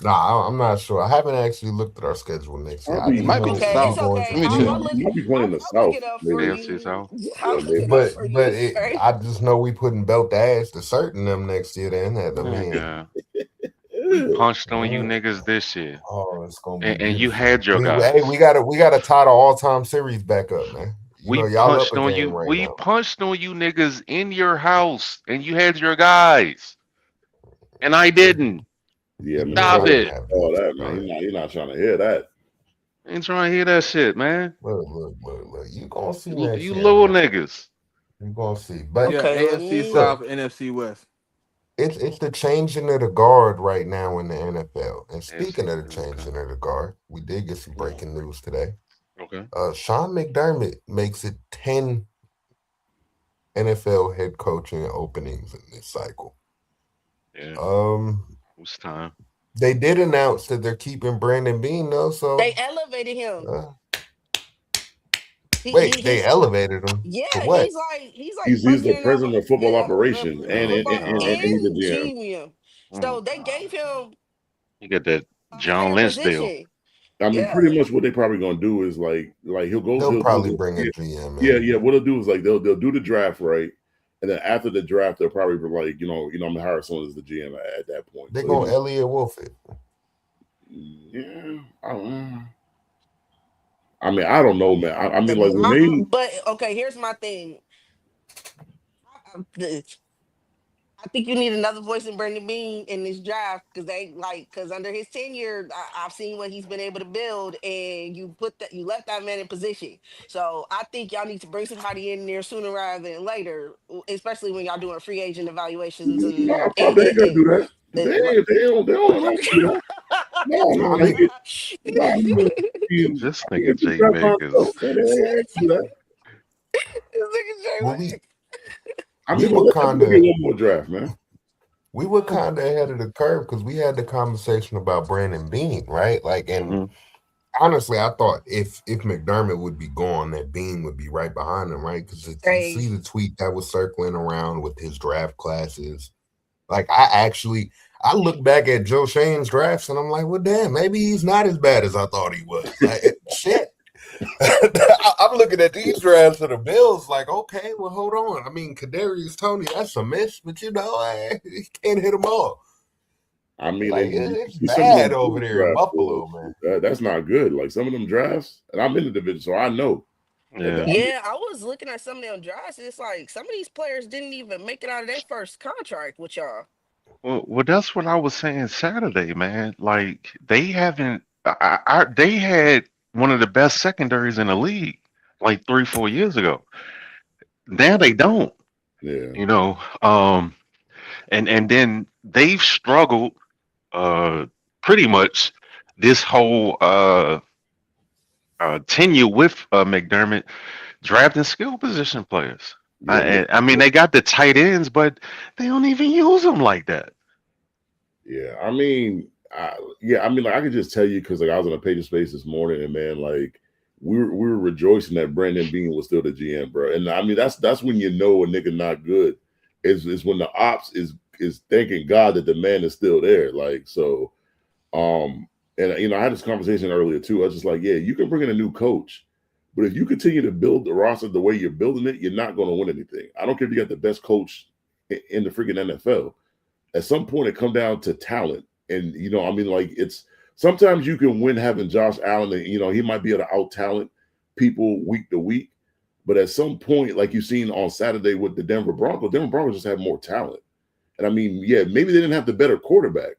Nah, I'm not sure. I haven't actually looked at our schedule next year. I'll I be. It do might be know the Okay, we it's South. going okay. Let to me You, check. I'll you look. might be playing in the I'll look South. it up for Maybe. AFC you. South. I'll Yeah, look it maybe. up but for but you, sir. I just know we putting belt ass to certain them next year. Then I mean, Nigga, we punched on you mm, niggas this year, oh, it's gonna be and you beautiful. had your Hey, guys. we gotta tie the all time series back up, man. You know, We y'all up punched a on game you. right We now. punched on you niggas in your house, and you had your guys, and I didn't. Yeah, man. Stop I Oh, didn't it. have all that. that, man. You're not trying to hear that. Ain't trying to hear that shit, man. Look. You gonna see You, next you year, little man. niggas. You gonna see. But Yeah, Okay, let AFC me. look, South, NFC West. it's the changing of the guard right now in the NFL. And speaking NFC. of the Okay. changing of the guard, we did get some breaking news today. Okay. Sean McDermott makes it 10 NFL head coaching openings in this cycle. Yeah. Um, It's time. they did announce that they're keeping Brandon Bean though. They So elevated him. they He's elevated him yeah. to what? He's like He's the president of president of football operations, Oh football and he's and the GM. GM. Oh So they God. gave him You got that a John higher Lynch deal. position. Yeah. Pretty much what they probably gonna do is like They'll he'll probably go bring a GM in. yeah. What they'll do is like they'll do the draft right, and then after the draft they'll probably be like I'm gonna hire someone as the GM at that point. They're So gonna Elliot Wolf it. yeah, I don't know. I don't know, man. Like when But okay, here's my thing. I, I think you need another voice in Brandon Bean in this draft because under his tenure, I've seen what he's been able to build, and you left that man in position. So I think y'all need to bring somebody in there sooner rather than later, especially when y'all doing free agent evaluations no, and I they ain't gonna do that. what? They don't allow you to do that. No, I he mean, get no, This he nigga get the J draft by Mick himself. is They ain't do that. This nigga Jay well, White. we But were let's kind get of one more draft, man. ahead of the curve because we had the conversation about Brandon Bean, right? Like, and Mhm. honestly, I thought if McDermott would be gone, that Bean would be right behind him, right? Because you see the tweet that was circling around with his draft classes. Like, I look back at Joe Shane's drafts and I'm like, well, damn, maybe he's not as bad as I thought he was. Like, shit. I'm looking at these drafts of the Bills like, okay, well, hold on. I mean, Kadarius Toney, that's a miss, but you can't hit them all. I mean, Like and you it's see some of bad them over mock there in draft Buffalo, boards. man. That's not good. Like some of them drafts, and I'm in the division, so I know. Like, Yeah. Yeah, I was looking at some of them drafts. It's like some of these players didn't even make it out of their first contract with y'all. Well, that's what I was saying Saturday, man. Like they haven't. They had one of the best secondaries in the league like 3, 4 years ago. Now they don't. yeah, You know. And then they've struggled uh pretty much this whole tenure with McDermott drafting skill position players. yeah, I mean, they got the tight ends, but they don't even use them like that. yeah. I mean, yeah. I mean, like I could just tell you because like I was on a page of space this morning, and man, like we were rejoicing that Brandon Bean was still the GM, bro. And I mean, that's when you know a nigga not good. Is when the ops is thanking God that the man is still there. Like so, and you know, I had this conversation earlier too. I was just like, yeah, you can bring in a new coach, but if you continue to build the roster the way you're building it, you're not going to win anything. I don't care if you got the best coach in the freaking NFL. At some point, it comes down to talent, and you know, I mean, like it's sometimes you can win having Josh Allen, and you know, he might be able to out talent people week to week, but at some point, like you've seen on Saturday with the Denver Broncos just have more talent. And I mean, yeah, maybe they didn't have the better quarterback,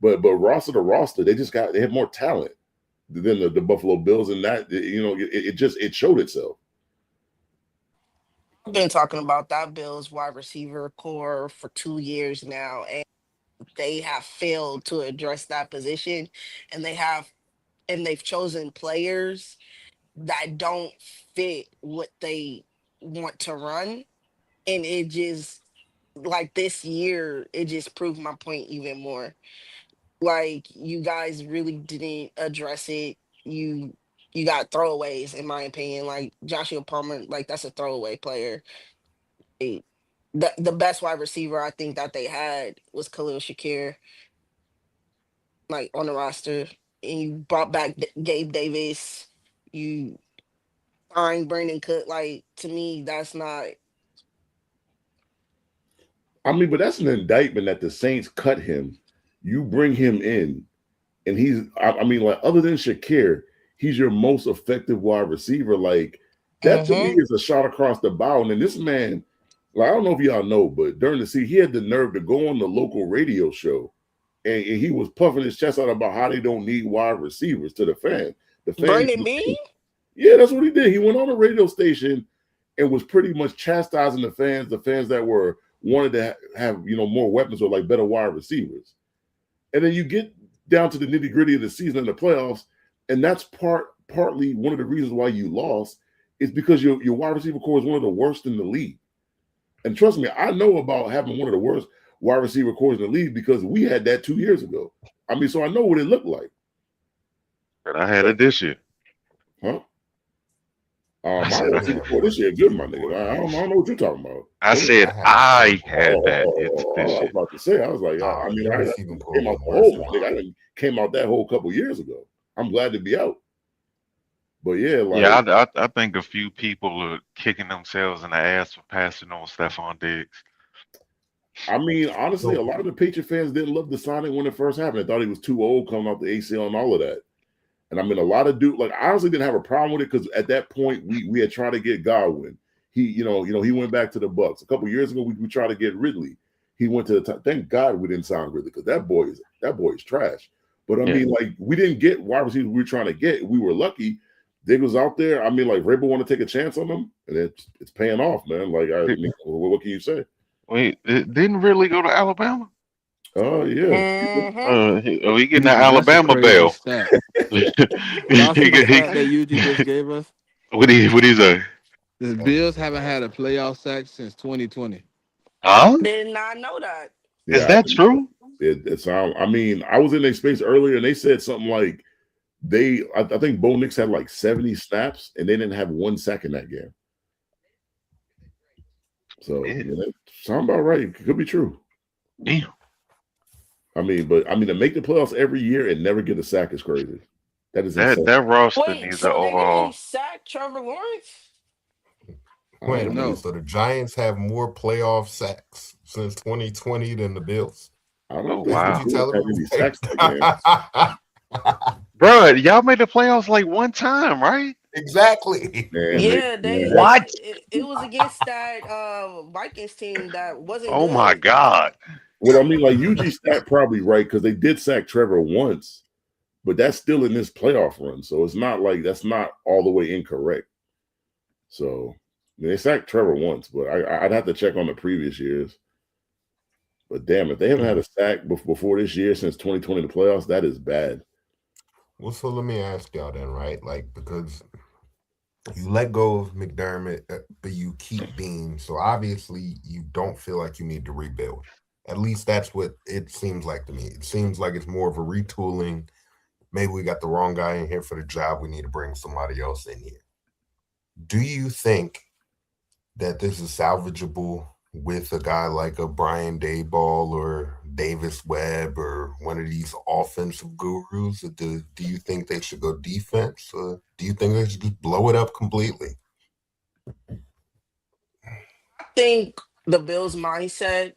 but roster to roster, they had more talent than the Buffalo Bills, and that you know, it showed itself. I've been talking about that Bills wide receiver core for 2 years now, and they have failed to address that position, and they've chosen players that don't fit what they want to run, and it just like this year, it just proved my point even more. Like you guys really didn't address it. You got throwaways, in my opinion. Like Joshua Palmer, like that's a throwaway player. He- the best wide receiver I think that they had was Khalil Shakir, like on the roster. And you brought back Gabe Davis. You signed Brandon Cook. Like to me, that's not. I mean, but that's an indictment that the Saints cut him. You bring him in, and I mean, like other than Shakir, he's your most effective wide receiver. Like that to me Mm-hmm. is a shot across the bow. And then this man, like I don't know if y'all know, but during the season, he had the nerve to go on the local radio show, and he was puffing his chest out about how they don't need wide receivers to the fan. The fans, Brandon Bean. yeah, that's what he did. He went on a radio station and was pretty much chastising the fans that were wanted to have you know more weapons or like better wide receivers. And then you get down to the nitty gritty of the season and the playoffs, and that's partly one of the reasons why you lost is because your wide receiver core is one of the worst in the league. And trust me, I know about having one of the worst wide receiver cores in the league because we had that 2 years ago. I mean, so I know what it looked like. But I had But, it this year. huh? I My said I I, receiver have core one this year good, my nigga. I don't know what you're talking about. I Go ahead. said I have I one. had that this I was year. about to say, I was like, I mean, Your I receiving core came out was the worse hole, than my nigga. I mine. didn't came out that hole a couple years ago. I'm glad to be out. But yeah, Yeah, like I think a few people are kicking themselves in the ass for passing on Stephon Diggs. I mean, honestly, a So lot of the Patriot fans didn't love the signing when it first happened. They thought he was too old coming off the ACL and all of that. And I mean, a lot of dude, like I honestly didn't have a problem with it because at that point we had tried to get Godwin. He, he went back to the Bucks a couple years ago. We tried to get Ridley. He went to the top. Thank God we didn't sign Ridley because that boy is trash. But I Yeah, mean, like we didn't get wide receivers we were trying to get. We were lucky. Diggs was out there. I mean, like Vrabel want to take a chance on him, and it's paying off, man. Like I Did- mean, what can you say? wait, it didn't really go to Alabama? Oh yeah. Mm-hmm. He getting that That's a Alabama crazy bail. stat. he, Y'all see the he, stat that UT just gave us? what he say? The what Bills is it, haven't man? had a playoff sack since 2020. Huh? Did not know that. Is Yeah, that true? it's. I mean, I was in their space earlier, and they said something like I think Bo Nix had like 70 snaps, and they didn't have one sack in that game. So Yeah. yeah, that sound about right. It could be true. Damn. I mean, to make the playoffs every year and never get a sack is crazy. That is That insane. that roster Wait, needs an so they didn't overhaul. sack Trevor Lawrence? I Wait a don't know. minute. No, So the Giants have more playoff sacks since 2020 than the Bills. I don't Oh think That's the what wow, you Steelers telling had me? any sacks that game. bro, y'all made the playoffs like one time, right? Exactly. Man, Yeah, man, they that's What? it was against that Vikings team that wasn't Oh my good. God. what I mean. Like UG stat probably right because they did sack Trevor once, but that's still in this playoff run. So it's not like that's not all the way incorrect. So I mean, they sacked Trevor once, but I'd have to check on the previous years. But damn, if they haven't had a sack before this year since 2020 the playoffs, that is bad. Well, so let me ask y'all then, right? Like, because you let go of McDermott, but you keep Bean. So obviously, you don't feel like you need to rebuild. At least that's what it seems like to me. It seems like it's more of a retooling. Maybe we got the wrong guy in here for the job. We need to bring somebody else in here. Do you think that this is salvageable with a guy like a Brian Dayball or Davis Webb or one of these offensive gurus? Or do you think they should go defense? Or do you think they should just blow it up completely? I think the Bills' mindset,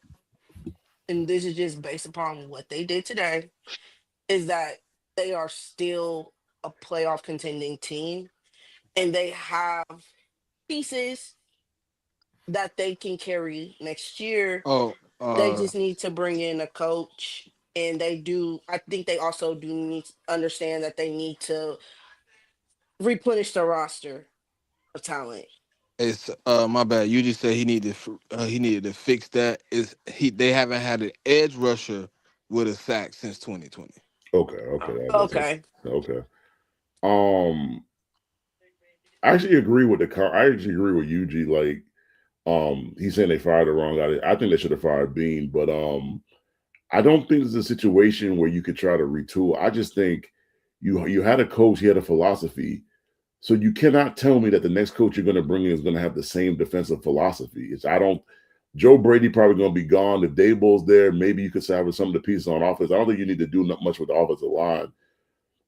and this is just based upon what they did today, is that they are still a playoff contending team and they have pieces that they can carry next year. Oh, They just need to bring in a coach. And they do, I think they also do need to understand that they need to replenish the roster of talent. it's my bad. You just said he needed to fix that. Is he? They haven't had an edge rusher with a sack since 2020. Okay, okay, that's Okay. okay. Um, I actually agree with I actually agree with UG. Like, he's saying they fired the wrong guy. I think they should have fired Bean, but I don't think it's a situation where you could try to retool. I just think you had a coach, he had a philosophy. So you cannot tell me that the next coach you're going to bring in is going to have the same defensive philosophy. I don't. Joe Brady probably going to be gone. If Dayball's there, maybe you could salvage some of the pieces on offense. I don't think you need to do much with the offensive line.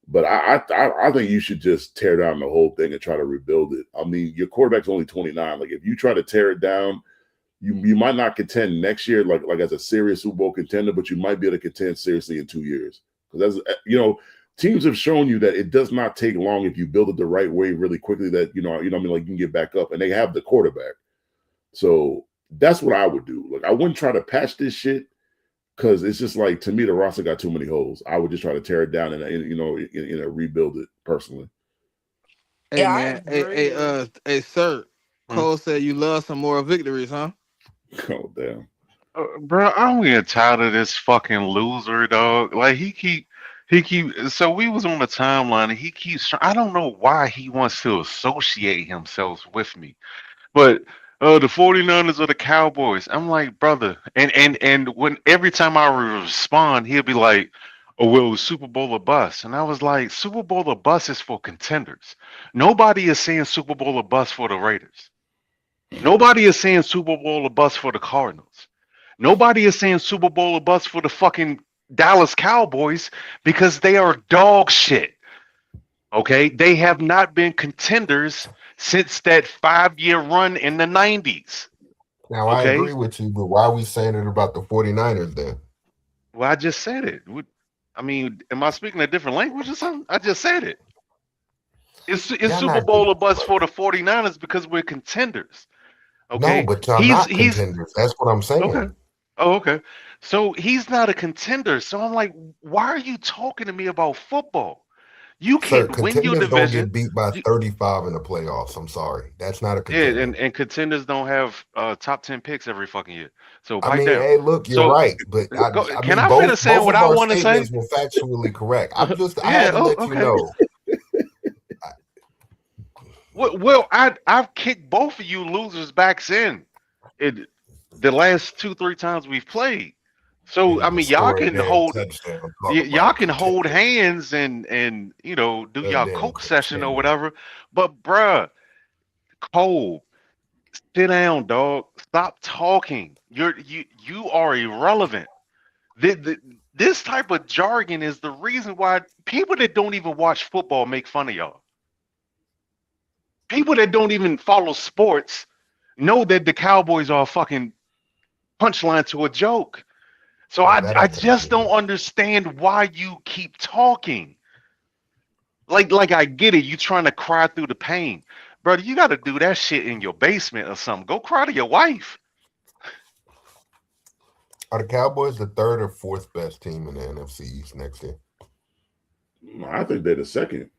But I think you should just tear down the whole thing and try to rebuild it. I mean, your quarterback's only 29. Like if you try to tear it down, you might not contend next year like as a serious Super Bowl contender, but you might be able to contend seriously in 2 years. Because teams have shown you that it does not take long if you build it the right way really quickly that I mean, like you can get back up and they have the quarterback. So that's what I would do. Like I wouldn't try to patch this shit because it's just like to me the roster got too many holes. I would just try to tear it down and rebuild it personally. Hey Yeah, I man, agree. hey sir. Hmm. Cole said you love some more victories, huh? Oh damn. Bro, I'm getting tired of this fucking loser, dog. Like he keep. So we was on the timeline, and he keeps. I don't know why he wants to associate himself with me, but the 49ers are the Cowboys. I'm like, brother, and when every time I respond, he'll be like, "Oh well, Super Bowl or bust," and I was like, "Super Bowl or bust is for contenders. Nobody is saying Super Bowl or bust for the Raiders. Nobody is saying Super Bowl or bust for the Cardinals." Nobody is saying Super Bowl or bust for the fucking Dallas Cowboys because they are dog shit. Okay? They have not been contenders since that 5 year run in the 90s. Now, I Okay? agree with you, but why are we saying it about the 49ers then? Well, I just said it. I mean, am I speaking a different language or something? I just said it. It's Y'all Super not Bowl or bust for the 49ers because we're contenders. no, Okay? but y'all He's not he's contenders. That's what I'm okay. saying. Oh, okay. So he's not a contender. So I'm like, why are you talking to me about football? You Sir, can't win your contenders don't division. get beat by You, 35 in the playoffs. I'm sorry. That's not a yeah, contender. and contenders don't have top 10 picks every fucking year. So I pipe mean, down. hey, look, you're So right, but I can mean, I both finish saying both what of I our want to say? statements were factually correct. I Yeah. had to Oh, let you okay. know. Well, I've kicked both of you losers backs in the last 2 3 times we've played. So I And mean, y'all score a can damn hold touchdown. Talk y'all about can hold contender. hands and do A y'all damn coke session or contender. whatever. But bruh, Cole, sit down, dog. Stop talking. You are irrelevant. This type of jargon is the reason why people that don't even watch football make fun of y'all. People that don't even follow sports know that the Cowboys are a fucking punchline to a joke. So Yeah, I that I ain't gonna just don't happen. understand why you keep talking. Like I get it, you trying to cry through the pain. Brother, you gotta do that shit in your basement or something. Go cry to your wife. Are the Cowboys the third or fourth best team in the NFC East next year? I think they're the second.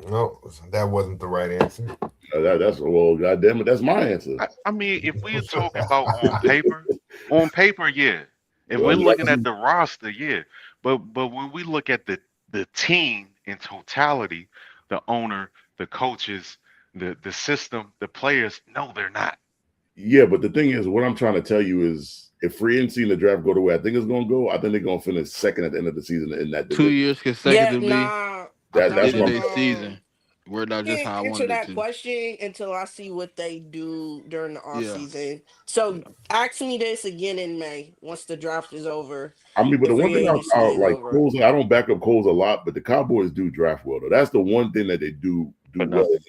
No, that wasn't the right answer. That's well, goddamn it, that's my answer. I mean, if we're talking about on paper, yeah. If we're Well, looking at the roster, yeah. But when we look at the team in totality, the owner, the coaches, the system, the players, no, they're not. yeah, but the thing is, what I'm trying to tell you is, if free agency and the draft go the way I think it's going to go, I think they're going to finish second at the end of the season in that 2 years division. Yeah, consecutively. nah, I That think that's end that's of what I'm their season worked out just can't how I answer wanted it that to. question until I see what they do during the off Yeah, season. yeah. So ask me this again in May once the draft is over, I mean, but the the one free thing agency I'll is like over. Coles, I don't back up Coles a lot, but the Cowboys do draft well. Though that's the one thing that they do For well. nothing.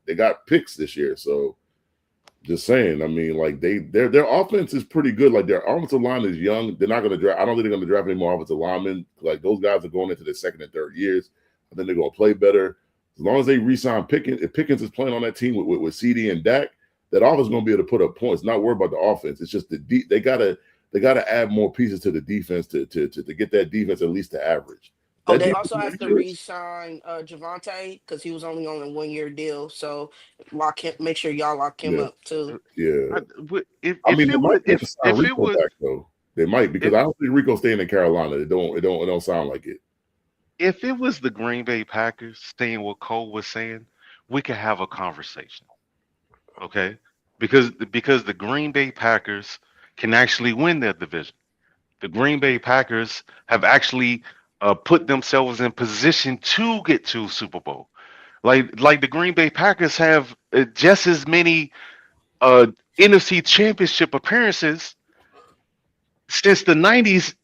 They got picks this year, so just saying. I mean, like their offense is pretty good. Like their offensive line is young. They're not going to draft. I don't think they're going to draft any more offensive linemen. Like those guys are going into their second and third years. I think they're going to play better as long as they re-sign Pickens. If Pickens is playing on that team with CD and Dak, that offense is going to be able to put up points. Not worried about the offense. It's just they gotta add more pieces to the defense to get that defense at least to average. Oh, That they defense also have to is re-sign Javante because he was only on a 1 year deal. So lock him. Make sure y'all lock him yeah, up too. yeah. I If mean, they it might would be able to sign if it Rico would back though. They might because if I don't think Rico's staying in Carolina. It don't sound like it. if it was the Green Bay Packers saying what Cole was saying, we could have a conversation. Okay? Because the Green Bay Packers can actually win their division. The Green Bay Packers have actually put themselves in position to get to Super Bowl. Like the Green Bay Packers have just as many uh, NFC Championship appearances since the '90s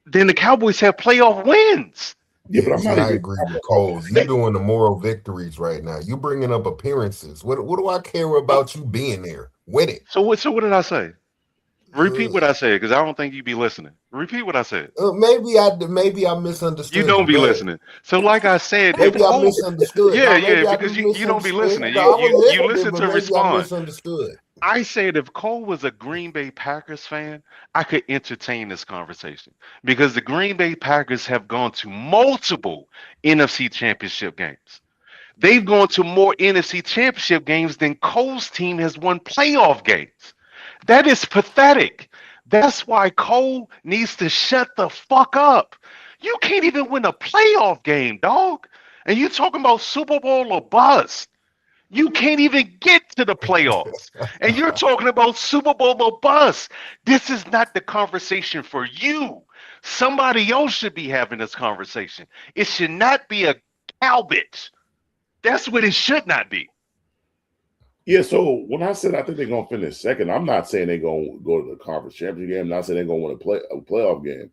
than the Cowboys have playoff wins. Yeah, but Yeah, I'm see, not I even agree talking with about Coles. You They, doing the moral victories right now. You bringing up appearances. What do I care oh, about you being there? Win it. so what did I say? Repeat Uh, what I said because I don't think you be listening. Repeat what I said. maybe I You misunderstood you. don't be Go ahead. listening. So like I said, if Maybe I Cole, misunderstood. yeah, No, yeah, maybe I because you don't be misunderstood. listening. No, You I you was you listening, listen but to maybe I respond. misunderstood. I said if Cole was a Green Bay Packers fan, I could entertain this conversation because the Green Bay Packers have gone to multiple NFC championship games. They've gone to more NFC championship games than Cole's team has won playoff games. That is pathetic. That's why Cole needs to shut the fuck up. You can't even win a playoff game, dog. And you talking about Super Bowl or bust. You can't even get to the playoffs. And you're talking about Super Bowl or bust. This is not the conversation for you. Somebody else should be having this conversation. It should not be a cow bitch. That's what it should not be. Yeah, so when I said I think they're gonna finish second, I'm not saying they're gonna go to the conference championship game. I'm not saying they're gonna win a playoff game.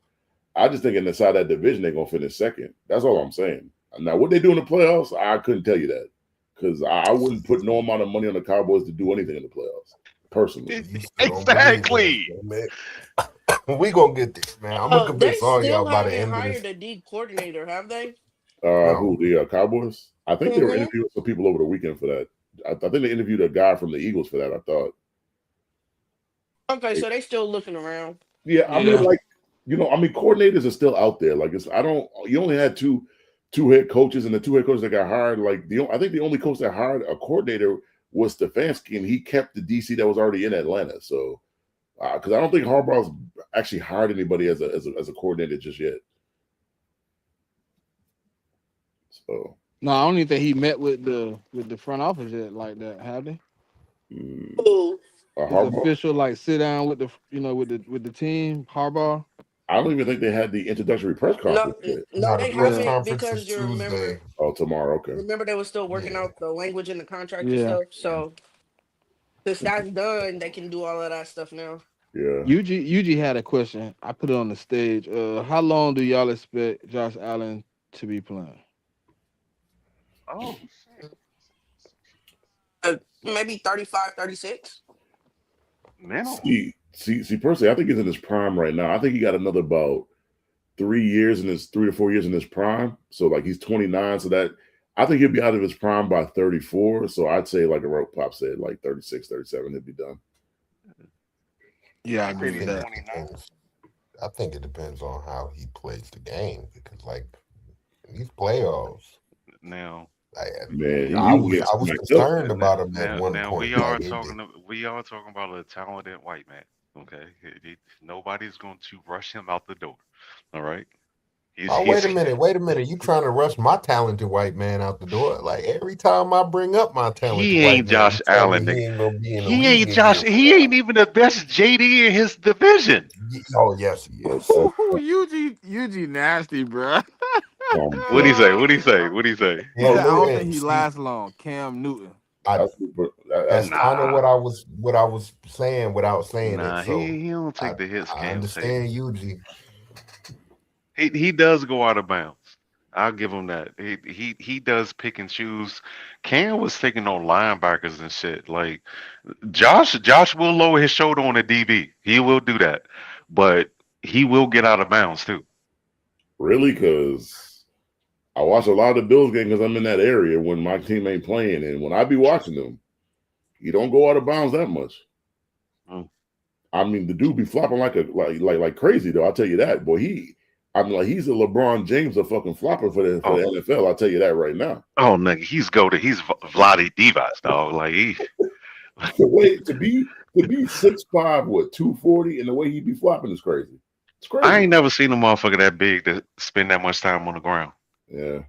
I just think inside that division they're gonna finish second. That's all I'm saying. Now, what they do in the playoffs, I couldn't tell you that because I wouldn't put no amount of money on the Cowboys to do anything in the playoffs, personally. You still don't believe that, Exactly. man. We gonna get this, man. I'm gonna They convince all y'all still by the haven't end of this. hired a D coordinator, have they? Who No, the Cowboys? I think they were Mm-hmm. interviewing some people over the weekend for that. I think they interviewed a guy from the Eagles for that. I thought. Okay, so they still looking around. Yeah, I mean, Yeah. like I mean, coordinators are still out there. Like, it's I don't. You only had two head coaches, and the two head coaches that got hired. Like, I think the only coach that hired a coordinator was Stefanski, and he kept the DC that was already in Atlanta. So, because I don't think Harbaugh's actually hired anybody as a coordinator just yet. So, No, I don't even think he met with the front office yet like that, have they? Ooh. His Harbaugh. official like sit down with the with the team, Harbaugh. I don't even think they had the introductory press No, conference yet. no, the they press Yeah, haven't conference is because you Tuesday. Oh, tomorrow. Okay. remember they were still working Yeah. out the language and the contract and yeah. stuff. So since that's done, they can do all of that stuff now. Yeah. UG had a question. I put it on the stage. How long do y'all expect Josh Allen to be playing? Oh shit. Maybe 35, 36. Minimum. See, See, personally, I think he's in his prime right now. I think he got another about 3 to 4 years in his prime. So like he's 29, so that I think he'll be out of his prime by 34. So I'd say like a rope pop said, like 36, 37, he'll be done. Yeah, I I agree with think that. it depends. I think it depends on how he plays the game because, like, in these playoffs, Now, Man, I he was was getting I was smacked up. concerned about him at one now point. we Like, are talking about a talented white man. Okay, nobody's going to rush him out the door. All right, oh, he's wait a minute. You trying to rush my talented white man out the door? Like every time I bring up my talented he white ain't man, you Josh tell me Allen. he ain't gonna be in the He league ain't in year Josh. He 4. ain't even the best JD in his division. Oh yes, he is. Ooh, Eugene nasty, bro. What do you Bro. say? What do you say? What do you say? He No, said, "I no, don't Man, think he see, lasts long." Cam Newton. I that's super. that's That's kind of Nah, what I was saying without saying it. nah. So He don't I take the hits I Cam take. understand Yuji. He does go out of bounds. I'll give him that. He does pick and choose. Cam was taking on linebackers and shit. Like Josh will lower his shoulder on the DB. He will do that, but he will get out of bounds too. really because I watch a lot of the Bills game because I'm in that area when my team ain't playing, and when I be watching them, you don't go out of bounds that much. Mm. I mean, the dude be flopping like crazy though. I'll tell you that, boy. I'm like he's a LeBron James of fucking flopper for the Oh, NFL. I'll tell you that right now. oh, nigga, he's go to he's Vladi Divac dog. Like he, The way to be 6'5", what 240, and the way he be flopping is crazy. It's I crazy. ain't never seen a motherfucker that big to spend that much time on the ground. Yeah.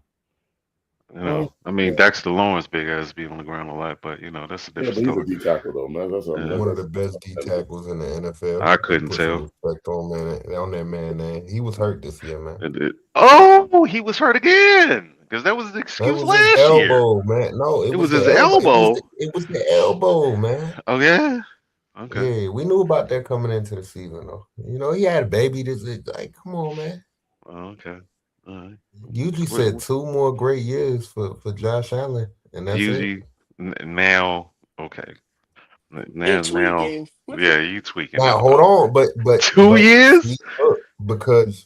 You Uh, know, I mean, Dexter Lawrence big ass be on the ground a lot, but you know that's a yeah, different but he's a story. D tackle though, man. Yeah, One of the That's best D tackles in the NFL. I Let's couldn't put some tell. respect on that man name. He was hurt this year, man. Oh, he was hurt again because that was his That excuse was his last year. elbow, man. No, it It was was the his elbow. elbow. It was the elbow, man. Oh yeah. Okay. Yeah, we knew about that coming into the season, though. You know, he had a baby. Like, come on, man. Okay. All right. Usually said 2 more great years for Josh Allen, and that's it. Usually now. Okay. He Now. tweaking. What you Yeah, you tweaking Now, now, hold dog. on, Two but see, years? look, because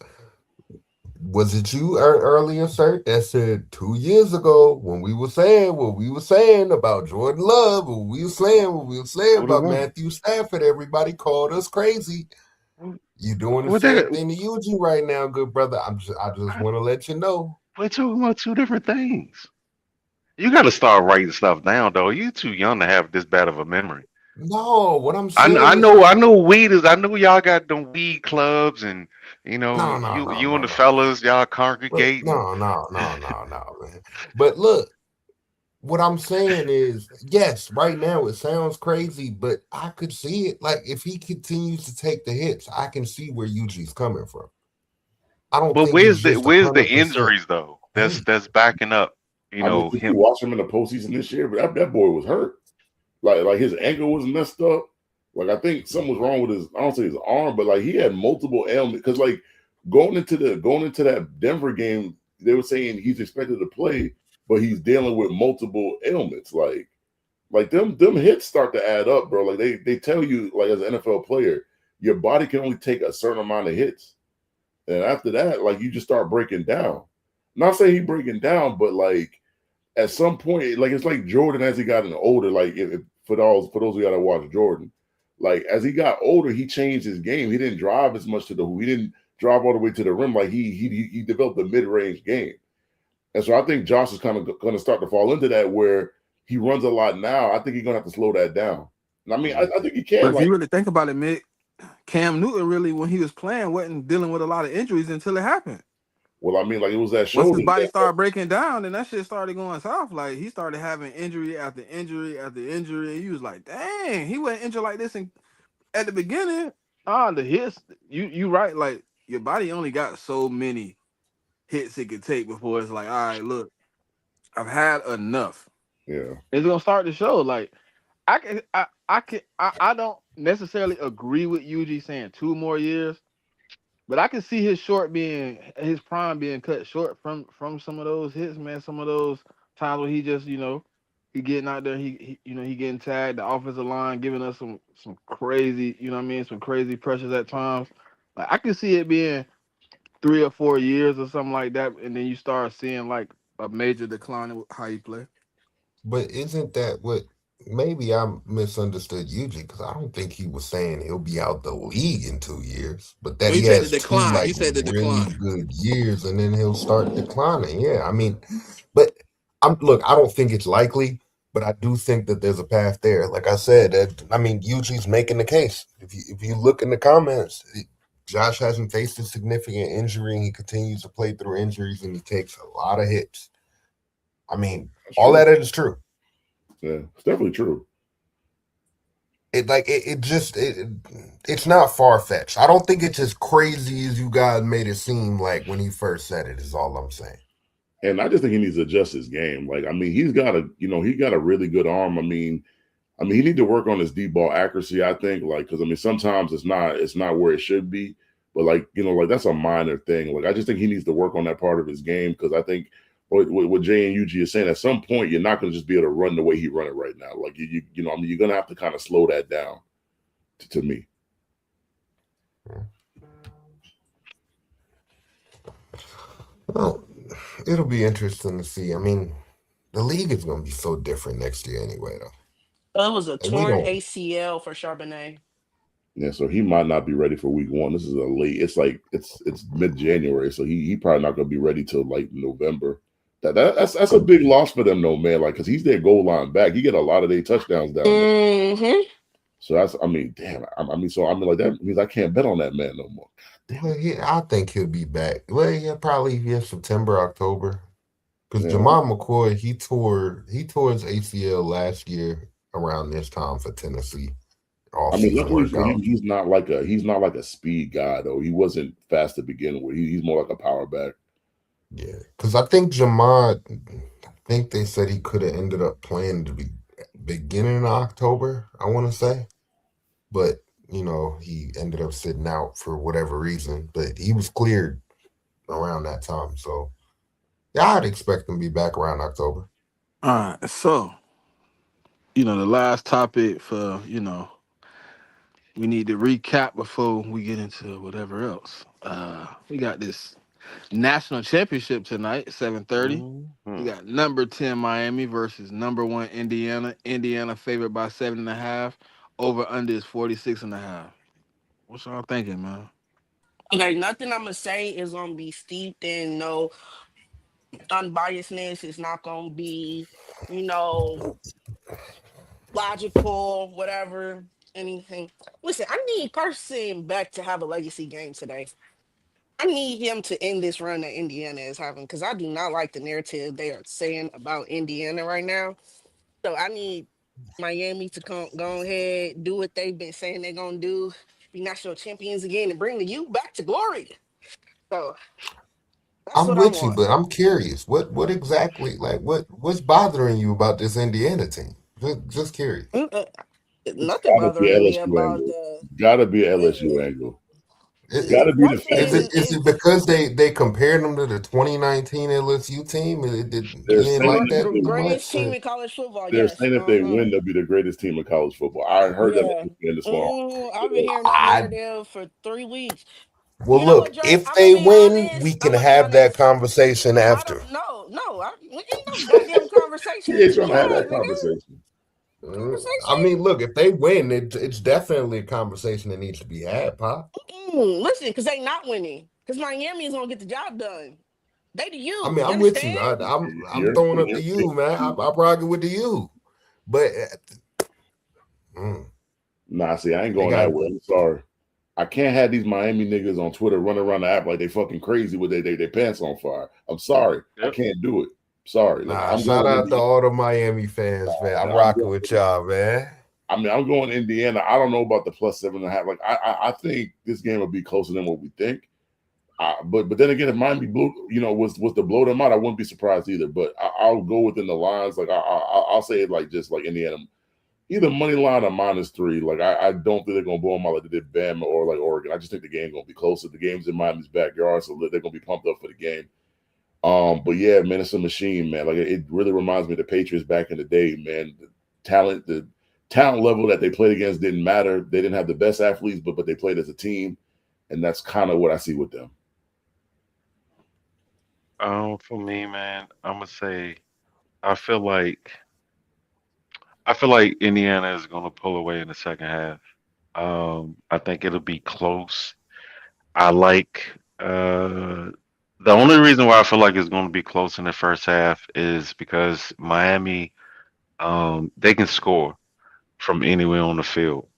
was it you earlier, sir, that said 2 years ago when we were saying what we were saying about Jordan Love, what we were saying What about about? Matthew Stafford? Everybody called us crazy. You doing the What same that? thing to Eugene right now, good brother. I just want to let you know. We're talking about two different things. You got to start writing stuff down, though. You too young to have this bad of a memory. No, what I'm I, saying I is know I know weed is I know y'all got them weed clubs and no, you and the fellas y'all But congregate and no, man. But look, what I'm saying is, yes, right now it sounds crazy, but I could see it. Like if he continues to take the hits, I can see where Yuji's coming from. I don't but think he's just where's the 100% injuries though? healthy. That's backing up, I mean, did you him. watch him in the postseason this year? But that boy was hurt. Like his ankle was messed up. Like I think something was wrong with his. I don't say his arm, but like he had multiple ailments. Because like going into that Denver game, they were saying he's expected to play, but he's dealing with multiple ailments. Like them hits start to add up, bro. Like they tell you like as an NFL player, your body can only take a certain amount of hits, and after that, like you just start breaking down. Not saying he breaking down, but like at some point, like it's like Jordan as he gotten older. Like if for those who gotta watch Jordan, like as he got older, he changed his game. He didn't drive as much to the hoop. He didn't drive all the way to the rim. Like he developed a mid range game, and so I think Josh is kind of going to start to fall into that where he runs a lot now. I think he's going to have to slow that down. And I mean, I think he But can. if Like, you really think about it, Mick, Cam Newton really, when he was playing, wasn't dealing with a lot of injuries until it happened. well, I mean, like it was that Once his shoulder. body started breaking down, then that shit started going south. Like he started having injury after injury after injury, and he was like, "Dang, he wasn't injured like this." And at the beginning, the hits, you right. Like your body only got so many hits it could take before it's like, all right, look, I've had enough. Yeah, It's gonna start to show. Like I don't necessarily agree with UG saying 2 more years. But I can see his prime being cut short from some of those hits, man. Some of those times where he just, he he getting out there. He getting tagged. The offensive line giving us some crazy, you know what I mean, some crazy pressures at times. Like I can see it being 3 or 4 years or something like that, and then you start seeing like a major decline in how you play. But isn't that what? Maybe I misunderstood Yuji because I don't think he was saying he'll be out the league in 2 years, but that He he said the has two decline. like He said the really decline. good years and then he'll start declining. Yeah, I mean, but look, I don't think it's likely, but I do think that there's a path there. Like I said, I mean, Yuji's making the case. If you look in the comments, Josh hasn't faced a significant injury and he continues to play through injuries and he takes a lot of hits. I mean, That's all true. that is true. Yeah, it's definitely true. It's not far fetched. I don't think it's as crazy as you guys made it seem like when he first said it. Is all I'm saying. And I just think he needs to adjust his game. Like, I mean, he got a really good arm. I mean, he need to work on his deep ball accuracy. I think, like, because I mean, sometimes it's not where it should be. But like, like that's a minor thing. Like, I just think he needs to work on that part of his game because I think what Jay and Yuji is saying, at some point you're not going to just be able to run the way he run it right now. Like, I mean, you're going to have to kind of slow that down. To me. Well, it'll be interesting to see. I mean, the league is going to be so different next year anyway, though. It was a And we torn don't. ACL for Charbonnet. Yeah, so he might not be ready for week one. This is a late. It's like it's mid-January, so he probably not going to be ready till like November. That's a big loss for them, though, man. Like, because he's their goal line back. He get a lot of their touchdowns down there. Mm-hmm. So I mean, damn. Like that means I can't bet on that man no more. Well, I think he'll be back. Well, yeah, probably September, October. Because Yeah. Jamal McCoy, he tore his ACL last year around this time for Tennessee. I mean, luckily Workout. he's not like a speed guy though. He wasn't fast to begin with. He's more like a power back. Yeah, because I think Jamad, I think they said he could have ended up playing the beginning of October, I want to say. But, he ended up sitting out for whatever reason. But he was cleared around that time. So, yeah, I'd expect him to be back around October. All right, so the last topic for we need to recap before we get into whatever else. We got this national championship tonight, 7:30. We Mhm. got number 10 Miami versus number 1 Indiana. Indiana favored by 7.5. Over under is 46.5. What y'all thinking, man? Okay, nothing I'm gonna say is gonna be steeped in no unbiasedness. It's not gonna be, you know, logical, whatever, anything. Listen, I need Carson Beck to have a legacy game today. I need him to end this run that Indiana is having because I do not like the narrative they are saying about Indiana right now. So I need Miami to go ahead, do what they've been saying they're gonna do, be national champions again, and bring the U back to glory. So that's I'm what I with you, want. but I'm curious. What exactly, like, what's bothering you about this Indiana team? Just curious. Mm, It's Nothing gotta be bothering me LSU about angle. the. Gotta be LSU angle. It's got to be the Is fact it Nothing is is it because they compared them to the 2019 LSU team? they're You didn't saying like if that the they, too greatest much? team Or? in college football. they're Yes. saying if they Uh-huh. win, they'll be the greatest team in college football. I heard that Yeah. in this one. I've been hearing that I narrative for 3 weeks. Well, You know look, what, Dre? if I'm gonna they be win, we honest. can I'm gonna be have that honest. conversation I after. don't know. No, ain't no goddamn He conversation ain't to trying be to have had, that nigga. conversation. I Conversation? mean, look, if they win, it's definitely a conversation that needs to be had, Pop. Listen, because they not winning. Because Miami is gonna get the job done. They the I you. mean, You I'm with you. understand? I'm throwing up to you, man. I'm rocking with the you, but mm, Nah, see, I ain't they going got that way. I'm sorry. I can't have these Miami niggas on Twitter running around the app like they fucking crazy with their pants on fire. I'm sorry. I Yep. can't do it. Sorry. Like I'm shout going out to Indiana. all the Miami fans, man. I'm I'm rocking going, with y'all, man. I mean, I'm going Indiana. I don't know about the plus 7.5. Like I think this game will be closer than what we think. But then again, if Miami blew, was to blow them out, I wouldn't be surprised either. But I'll go within the lines. Like I'll say it like just like Indiana, either money line or -3. Like I don't think they're gonna blow them out like they did Bama or like Oregon. I just think the game's gonna be closer. The game's in Miami's backyard, so they're gonna be pumped up for the game. But yeah, man, it's a machine, man. Like it really reminds me of the Patriots back in the day, man. The talent level that they played against didn't matter. They didn't have the best athletes, but they played as a team, and that's kind of what I see with them. For me, man, I'm gonna say I feel like I feel like Indiana is gonna pull away in the second half. I think it'll be close. I like the only reason why I feel like it's going to be close in the first half is because Miami, they can score from anywhere on the field.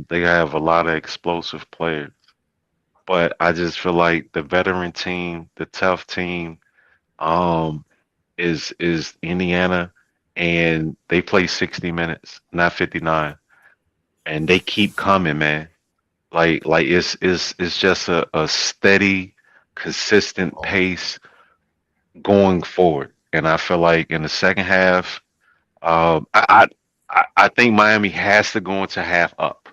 They have a lot of explosive players, but I just feel like the veteran team, the tough team, um, is Indiana, and they play 60 minutes, not 59, and they keep coming, man. Like it's just a steady, consistent Oh, pace going forward. And I feel like in the second half, um, I, I think Miami has to go into half up,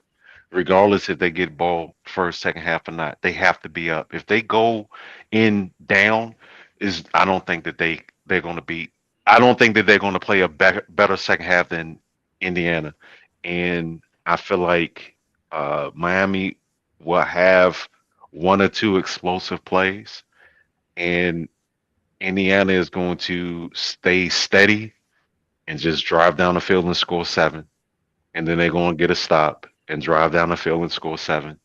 regardless if they get ball first, second half or not. They have to be up. If they go in down, is I don't think that they're going to beat. I don't think that they're going to play a better second half than Indiana, and I feel like Miami will have one or two explosive plays, and Indiana is going to stay steady and just drive down the field and score seven. And then they're going to get a stop and drive down the field and score seven.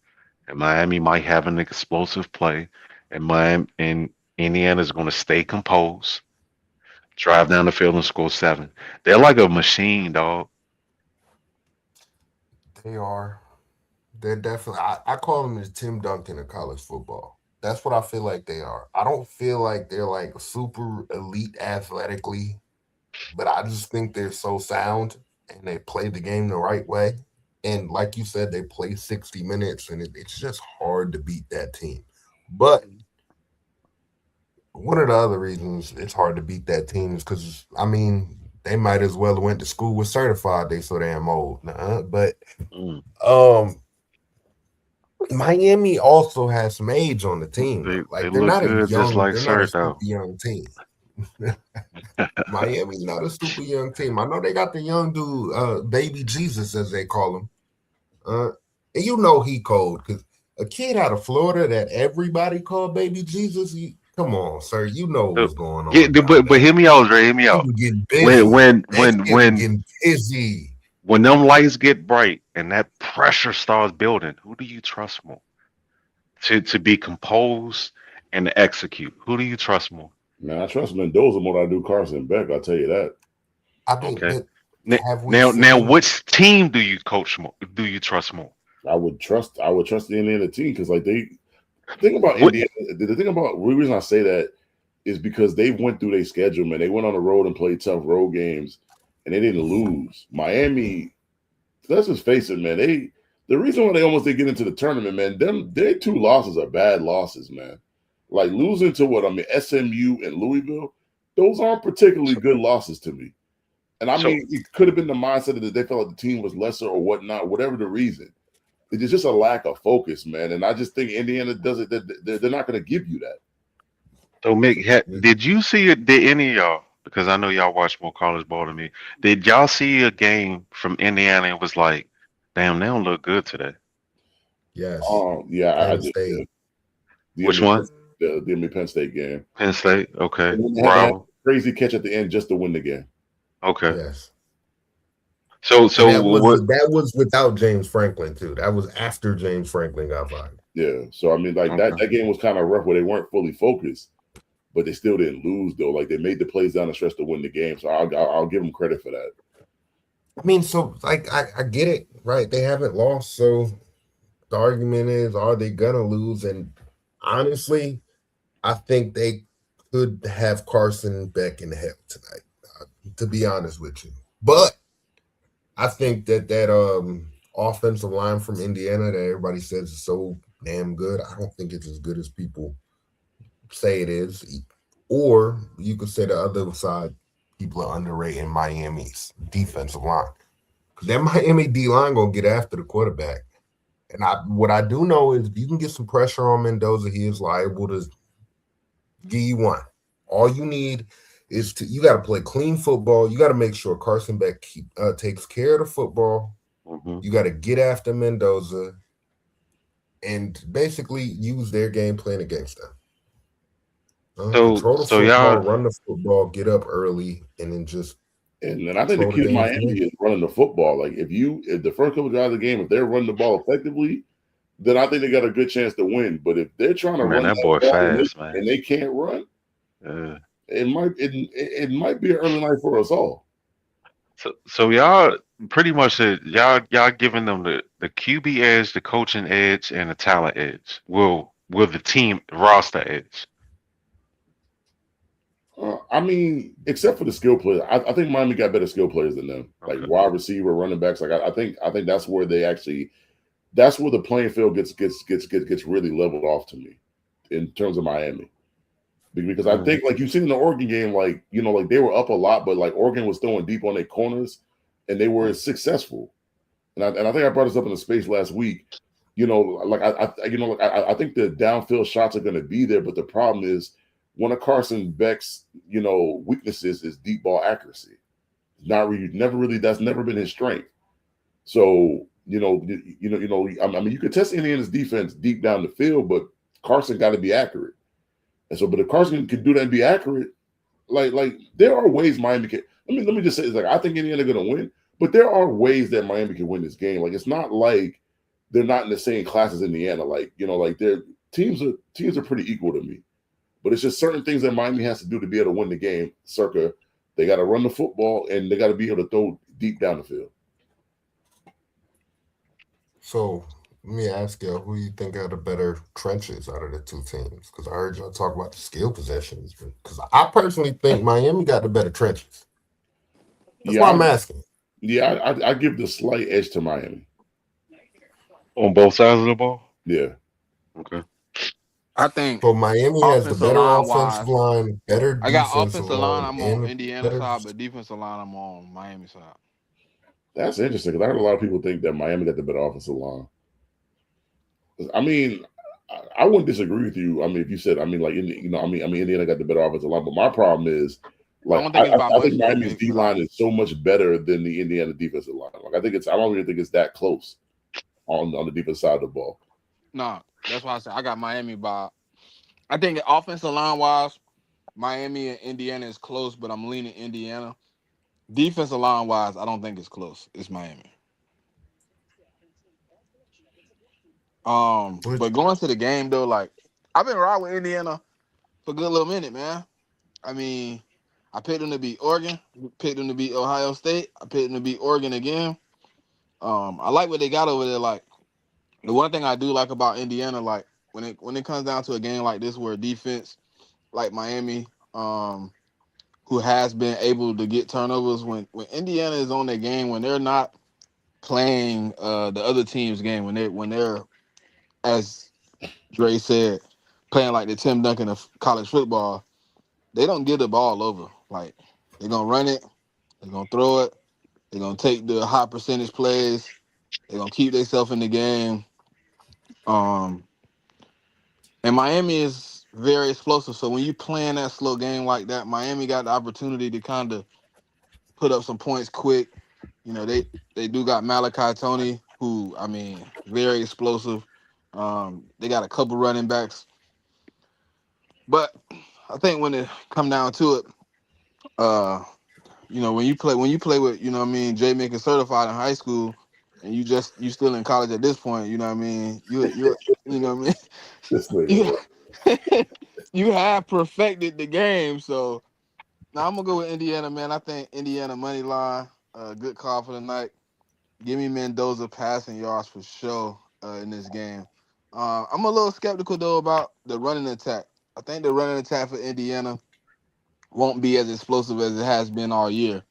And Miami might have an explosive play, and Miami and Indiana's going to stay composed, drive down the field and score seven. They're like a machine, dog. they are. They're definitely. I call them the Tim Duncan of college football. That's what I feel like they are. I don't feel like they're like super elite athletically, but I just think they're so sound and they play the game the right way. And like you said, they play 60 minutes, and it's just hard to beat that team. But one of the other reasons it's hard to beat that team is because I mean they might as well have went to school with certified. They so damn old, but Mm. um, Miami also has some age on the team They though. they Like look good just like they're not a Sir super though. young team. Miami's not a super young team. I know they got the young dude, Baby Jesus, as they call him. Uh, and you know he cold because a kid out of Florida that everybody called Baby Jesus. Come on, sir. You know So, what's going yeah, on down but there. hear me out, Dre. Hear me He out. was getting When busy. when That when kid was when getting busy. when them lights get bright and that pressure starts building, who do you trust more to be composed and to execute? Who do you trust more? Man, I trust Mendoza more than I do Carson Beck. I'll tell you that. I mean, Okay. but have we Now, seen? which team do you coach more? Do you trust more? I would trust the Indiana team because like they thing about What? Indiana, the thing about the reason I say that is because they went through their schedule, man. They went on the road and played tough road games, and they didn't lose. Miami, let's just face it, man. The reason why they almost did get into the tournament, man. Their two losses are bad losses, man. Like losing to what I mean, SMU and Louisville. Those aren't particularly So, good losses to me. And I so mean, it could have been the mindset that they felt like the team was lesser or whatnot, whatever the reason. It's just a lack of focus, man. And I just think Indiana does it. They're not going to give you that. Mick, did you see it? Did any of y'all? Because I know y'all watch more college ball than me. Did y'all see a game from Indiana? And was like, damn, they don't look good today. Yes, Yeah, I Penn did. State. Which one? The Emmy Penn State game. Penn State. Okay. And then they had a Rival. crazy catch at the end just to win the game. Okay. Yes, and So what? that was without James Franklin too. That was after James Franklin got fired. Yeah. So I mean, like Okay. that game was kind of rough where they weren't fully focused, but they still didn't lose though. Like they made the plays down the stretch to win the game. So I'll give them credit for that. I mean, so like I get it, right? They haven't lost, so the argument is, are they gonna lose? And honestly, I think they could have Carson Beck in hell tonight. To be honest with you, but I think that offensive line from Indiana that everybody says is so damn good. I don't think it's as good as people say it is. Or you could say the other side, people are underrating Miami's defensive line. Because that Miami D line gonna get after the quarterback. And what I do know is if you can get some pressure on Mendoza, he is liable to give you one. All you need is you got to play clean football. You got to make sure Carson Beck takes care of the football. Mm-hmm. You got to get after Mendoza and basically use their game plan against them. Control the So football, y'all, run the football, get up early, and then just And then I think the control the key to game. Miami is running the football. Like if the first couple drives of the game, if they're running the ball effectively, then I think they got a good chance to win. But if they're trying to man, run that that boy ball fast, man. and they can't run, Yeah. it might be an early night for us all. So y'all pretty much said y'all giving them the QB edge, the coaching edge, and the talent edge. Will the team roster edge? I mean, except for the skill players, I think Miami got better skill players than them. Like Okay. wide receiver, running backs. Like I think that's where that's where the playing field gets really leveled off to me in terms of Miami. Because I think like you've seen in the Oregon game, like like they were up a lot, but like Oregon was throwing deep on their corners, and they were successful. And I think I brought this up in the space last week. Like I think the downfield shots are going to be there, but the problem is one of Carson Beck's weaknesses is deep ball accuracy. That's never been his strength. So I mean you could test Indiana's defense deep down the field, but Carson got to be accurate. And so, but if Carson can do that and be accurate, like there are ways Miami can. Let me just say, it's like I think Indiana going to win, but there are ways that Miami can win this game. Like it's not like they're not in the same class as Indiana. Like like their teams are pretty equal to me. But it's just certain things that Miami has to do to be able to win the game. Circa, they got to run the football and they got to be able to throw deep down the field. So let me ask you, who you think are the better trenches out of the two teams? Because I heard y'all talk about the skill possessions. Because I personally think Miami got the better trenches. That's why I'm asking. Yeah, I give the slight edge to Miami. On both sides of the ball? Yeah. Okay. I think So Miami has the offensive better line offensive wise, line, better I got defensive offensive line. line, I'm on and Indiana better. side, but defensive line I'm on Miami side. That's interesting because I heard a lot of people think that Miami got the better offensive line. I mean, I wouldn't disagree with you. I mean, if you said, I mean, like, Indiana got the better offensive line, but my problem is, I like, don't think it's by I much think though, Miami's Big. D line is so much better than the Indiana defensive line. Like, I don't even think it's that close on the defensive side of the ball. No, that's why I said I got Miami by. I think the offensive line wise, Miami and Indiana is close, but I'm leaning Indiana. Defensive line wise, I don't think it's close. It's Miami. But going to the game though, like I've been riding with Indiana for a good little minute, man. I mean, I picked them to beat Oregon, picked them to beat Ohio State, I picked them to beat Oregon again. I like what they got over there. Like the one thing I do like about Indiana, like when it comes down to a game like this where defense, like Miami, who has been able to get turnovers when Indiana is on their game, when they're not playing the other team's game, when they're as Dre said, playing like the Tim Duncan of college football, they don't get the ball over. Like they're gonna run it, they're gonna throw it, they're gonna take the high percentage plays, they're gonna keep themselves in the game. Um, and Miami is very explosive. So when you playing that slow game like that, Miami got the opportunity to kind of put up some points quick. You know, they do got Malachi Tony, who I mean, very explosive. They got a couple running backs, but I think when it come down to it, uh, when you play with, what I mean, JMIK is certified in high school, and you still in college at this point, you know what I mean, you know what I mean, This nigga, you, you have perfected the game. So now I'm gonna go with Indiana, man. I think Indiana money line, good call for the night. Give me Mendoza passing yards for sure in this game. I'm a little skeptical though about the running attack. I think the running attack for Indiana won't be as explosive as it has been all year.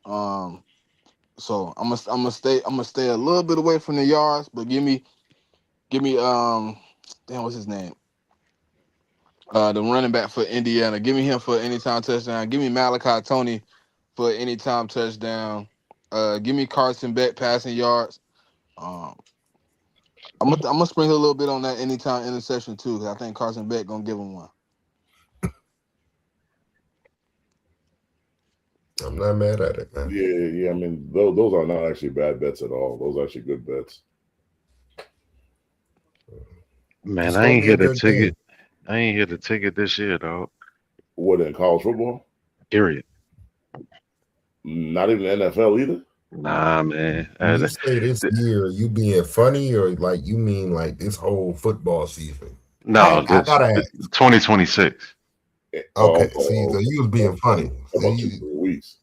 Um, so I'm gonna stay a little bit away from the yards, but give me damn, what's his name? The running back for Indiana. Give me him for anytime touchdown. Give me Malachi Tony for anytime touchdown. Give me Carson Beck passing yards. Um, I'm gonna sprinkle a little bit on that anytime interception too, because I think Carson Beck gonna give him one. I'm not mad at it, man. Yeah. I mean, those are not actually bad bets at all. Those are actually good bets. Man, It's I gonna ain't be a hit a good game. ticket. I ain't hit a ticket this year, dog. What in college football? Period. Not even NFL either. Nah, man. When you say this year, you being funny or like you mean like this whole football season? No, I this gotta ask. 2026. Okay, see, so you was being funny. About See, 2 weeks.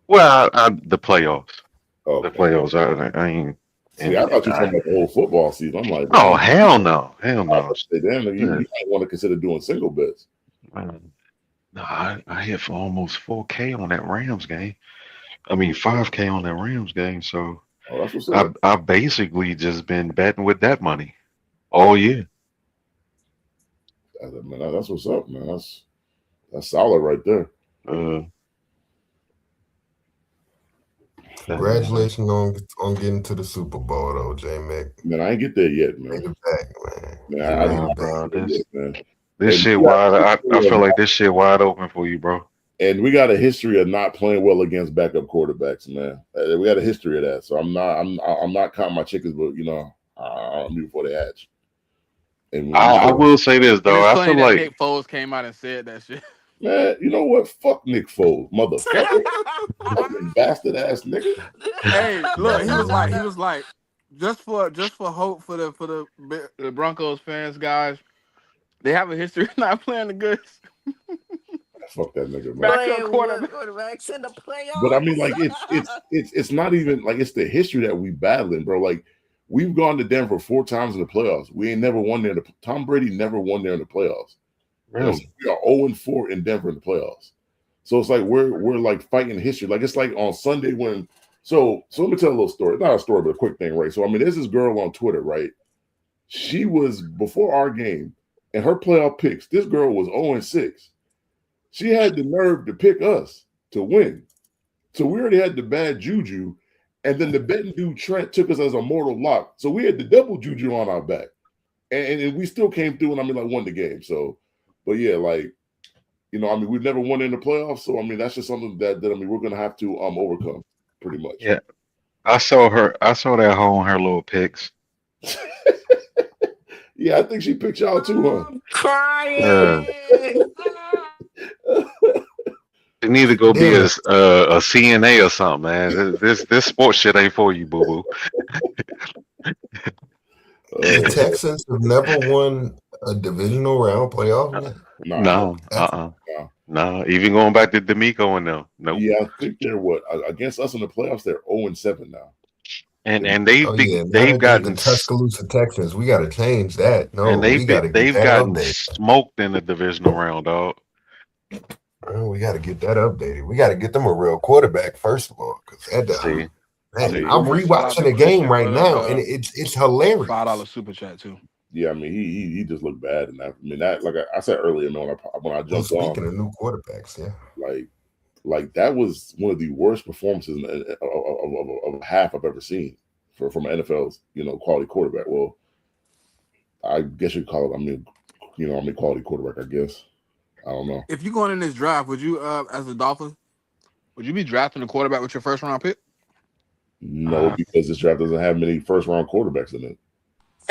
Well, the playoffs. The Okay. playoffs. I ain't. See, I thought you were talking about the whole football season. I'm like, Oh, damn. hell no. Hell I no. was say, damn, you Yeah. might want to consider doing single bets. No, I hit for almost 4K on that Rams game. I mean 5K on that Rams game. So Oh, that's what's up. I basically just been betting with that money all year. Man, that's what's up, man. That's solid right there. congratulations on getting to the Super Bowl though, JMIK. Man, I ain't get there yet, man. Made it back, man. Man, You I made didn't it back. Bro, get there yet, man. this And shit we got- wide. I feel like this shit wide open for you, bro. And we got a history of not playing well against backup quarterbacks, man. We got a history of that. So I'm not counting my chickens, but I'm before they hatch. And I will say this But though. it's I funny feel that like Nick Foles came out and said that shit. man, you know what? Fuck Nick Foles, motherfucker. Fucking bastard ass nigga. Hey, look, he was like, just for hope for the Broncos fans, guys. They have a history of not playing the good Fuck that nigga, man. backup quarterback. Quarterbacks in the playoffs. But I mean, like, it's not even like it's the history that we battling, bro. Like, we've gone to Denver 4 times in the playoffs. We ain't never won there. Tom Brady never won there in the playoffs. really. We are 0-4 in Denver in the playoffs. So it's like we're like fighting history. Like it's like on Sunday when. So let me tell a little story. Not a story, but a quick thing, right? So I mean, there's this girl on Twitter, right? She was before our game, and her playoff picks. This girl was 0-6. She had the nerve to pick us to win. So we already had the bad juju, and then the betting dude Trent took us as a mortal lock. So we had the double juju on our back, and we still came through. And I mean, like won the game. So, but yeah, like. I mean, we've never won in the playoffs, so I mean, that's just something that I mean, we're gonna have to overcome, pretty much. Yeah. I saw that hoe on her little pics. Yeah, I think she picked y'all too, huh? I'm crying. You need to go be Damn a CNA or something, man. This sports shit ain't for you, boo boo. The Texans have never won a divisional round playoff yet. No. No. Even going back to D'Amico and them. Nope. Yeah, I think they're against us in the playoffs. They're 0-7 now. And now they've that gotten the Tuscaloosa Texans. We got to change that. No, and we got to they've get that gotten updated. smoked in the divisional round, dog. Well, we got to get that updated. We got to get them a real quarterback first of all, because See. I'm rewatching the game right now, and it's hilarious. $5 super chat too. Yeah, I mean, he just looked bad, and I mean that, like I said earlier, man, when I jumped Speaking on, of new quarterbacks, yeah, like that was one of the worst performances of a half I've ever seen from an NFL's quality quarterback. Well, I guess you'd call it. I mean, quality quarterback. I guess I don't know. If you're going in this draft, would you, as a Dolphin, would you be drafting a quarterback with your first round pick? No, because this draft doesn't have many first round quarterbacks in it.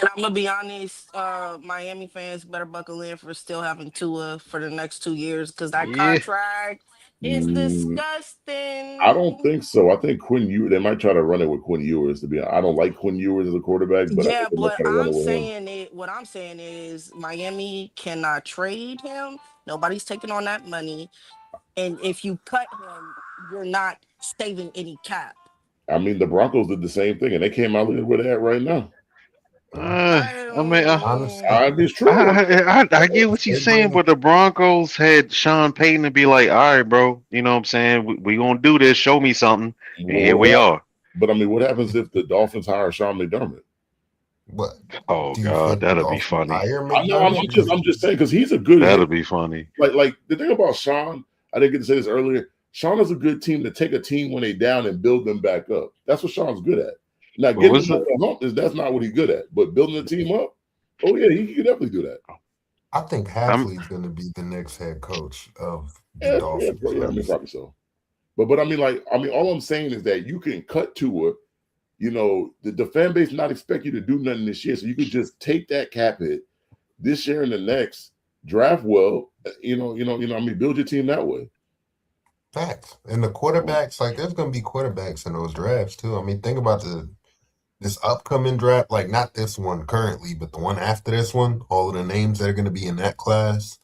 And I'm gonna be honest, Miami fans better buckle in for still having Tua for the next 2 years because that contract is disgusting. I don't think so. I think they might try to run it with Quinn Ewers. I don't like Quinn Ewers as a quarterback, but yeah, I think they might try to run it with him. What I'm saying is Miami cannot trade him. Nobody's taking on that money, and if you cut him, you're not saving any cap. I mean, the Broncos did the same thing, and they came out where they're at right now. I mean, honestly, it's true. I get what you're saying, but the Broncos had Sean Payton to be like, all right, bro, you know what I'm saying? We gonna do this. Show me something. And here we are. But I mean, what happens if the Dolphins hire Sean McDermott? What? Oh God, that'll be funny. I'm just saying because he's a good. That'll be funny. Like the thing about Sean, I didn't get to say this earlier. Sean is a good team to take a team when they down and build them back up. That's what Sean's good at. Now, getting them on the hump that's not what he's good at. But building the team up, oh yeah, he can definitely do that. I think Hafley's going to be the next head coach of the Dolphins. Yeah, I mean, probably so. But I mean, all I'm saying is that you can cut to a, the fan base not expect you to do nothing this year, so you could just take that cap hit this year and the next, draft well, build your team that way. Facts. And the quarterbacks, like there's gonna be quarterbacks in those drafts too. I mean, think about this upcoming draft, like not this one currently, but the one after this one, all of the names that are gonna be in that class.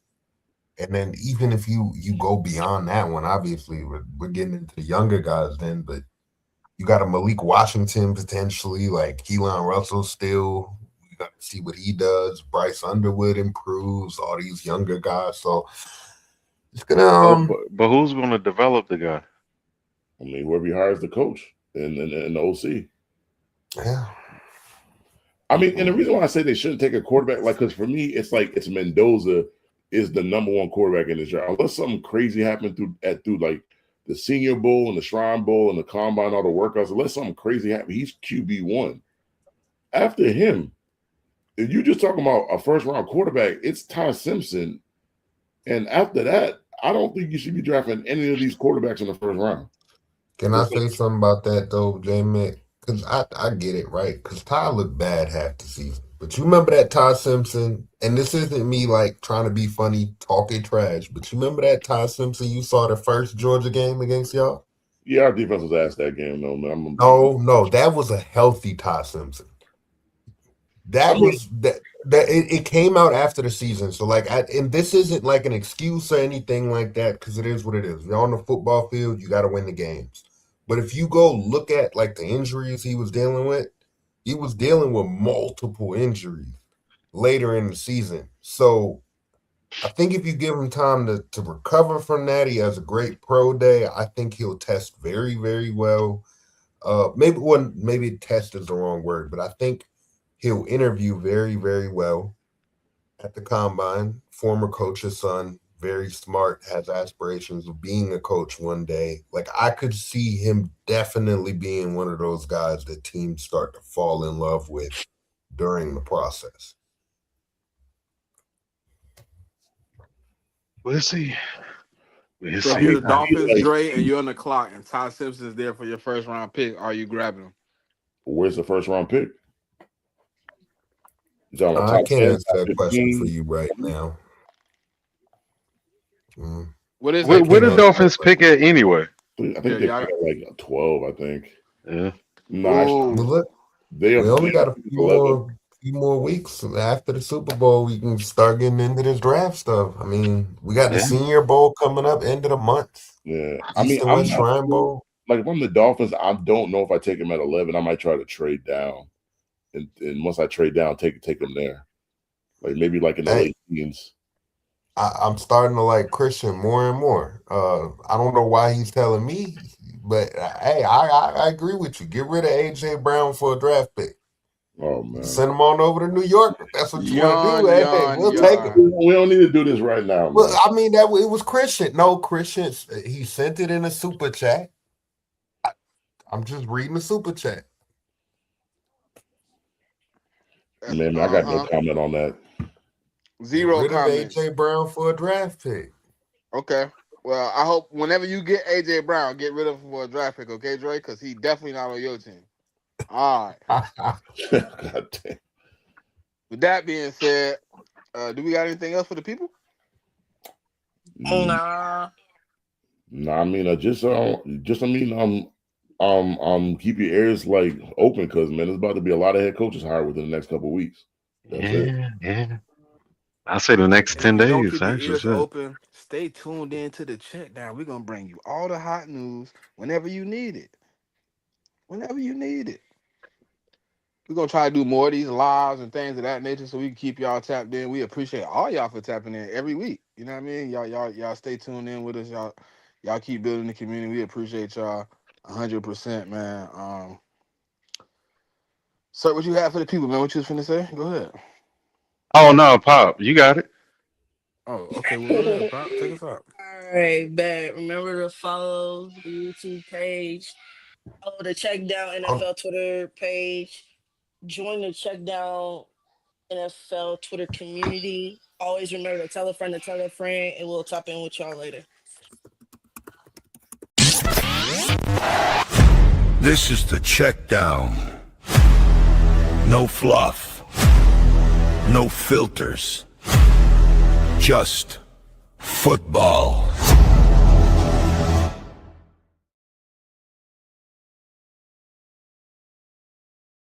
And then even if you go beyond that one, obviously we're getting into the younger guys then, but you got a Malik Washington potentially, like Keelan Russell still. You got to see what he does. Bryce Underwood improves. All these younger guys, so it's gonna But who's going to develop the guy? I mean, whoever he hires the coach and the OC. yeah. I mean, and the reason why I say they shouldn't take a quarterback, like, because for me, it's like it's Mendoza is the number one quarterback in this draft. Unless something crazy happened through like the Senior Bowl and the Shrine Bowl and the Combine, all the workouts, unless something crazy happened, he's QB1. After him, if you just talking about a first round quarterback, it's Ty Simpson. And after that, I don't think you should be drafting any of these quarterbacks in the first round. Can I say something about that though, JMIK? Because I get it, right? Because Ty looked bad half the season. But you remember that Ty Simpson, and this isn't me like trying to be funny, talking trash, but you remember that Ty Simpson you saw the first Georgia game against y'all? Yeah, our defense was asked that game, though, man. No, that was a healthy Ty Simpson. It came out after the season. So and this isn't like an excuse or anything like that, because it is what it is. You're on the football field, you got to win the games. But if you go look at like the injuries he was dealing with multiple injuries later in the season. So I think if you give him time to recover from that, he has a great pro day. I think he'll test very, very well. Maybe test is the wrong word, but I think he'll interview very, very well at the combine. Former coach's son, very smart, has aspirations of being a coach one day. Like I could see him definitely being one of those guys that teams start to fall in love with during the process. We'll see. So if you're the Dolphins, Dre, and you're on the clock, and Ty Simpson's there for your first round pick, are you grabbing him? Where's the first round pick? I can't answer that question for you right now. What is where the Dolphins pick at anyway? I think they pick at like 12. I think. Yeah. No, look, we only got a few more weeks after the Super Bowl. We can start getting into this draft stuff. I mean, we got the Senior Bowl coming up end of the month. Yeah, East and West Shrine Bowl. Like if I'm the Dolphins, I don't know if I take him at 11. I might try to trade down, and once I trade down, take him there, like maybe like in the late teens. I'm starting to like Christian more and more. I don't know why he's telling me, but hey, I agree with you. Get rid of AJ Brown for a draft pick. Oh man, send him on over to New York. If that's what you want to do. Hey, we'll take it. We don't need to do this right now. Man. Well, I mean it was Christian. No, Christian. He sent it in a super chat. I'm just reading the super chat. Man, I got no comment on that. Zero comments. AJ Brown for a draft pick. Okay. Well, I hope whenever you get AJ Brown, get rid of him for a draft pick, okay, Dre? Because he's definitely not on your team. All right. God damn. With that being said, do we got anything else for the people? Nah. I mean, keep your ears like open because man, there's about to be a lot of head coaches hired within the next couple of weeks. That's it. Yeah. I'll say the next 10 days. Don't keep your ears open. Stay tuned in to the check down. We're gonna bring you all the hot news whenever you need it. Whenever you need it. We're gonna try to do more of these lives and things of that nature so we can keep y'all tapped in. We appreciate all y'all for tapping in every week. You know what I mean? Y'all stay tuned in with us. Y'all keep building the community. We appreciate y'all 100%, man. Sir, what you have for the people, man? What you was finna say? Go ahead. Oh no, Pop, you got it. Oh, okay. Well, go ahead, Pop. Take us out. All right, bet. Remember to follow the YouTube page, follow the CheckDown NFL Twitter page, join the CheckDown NFL Twitter community. Always remember to tell a friend, and we'll tap in with y'all later. This is the check down. No fluff. No filters. Just football.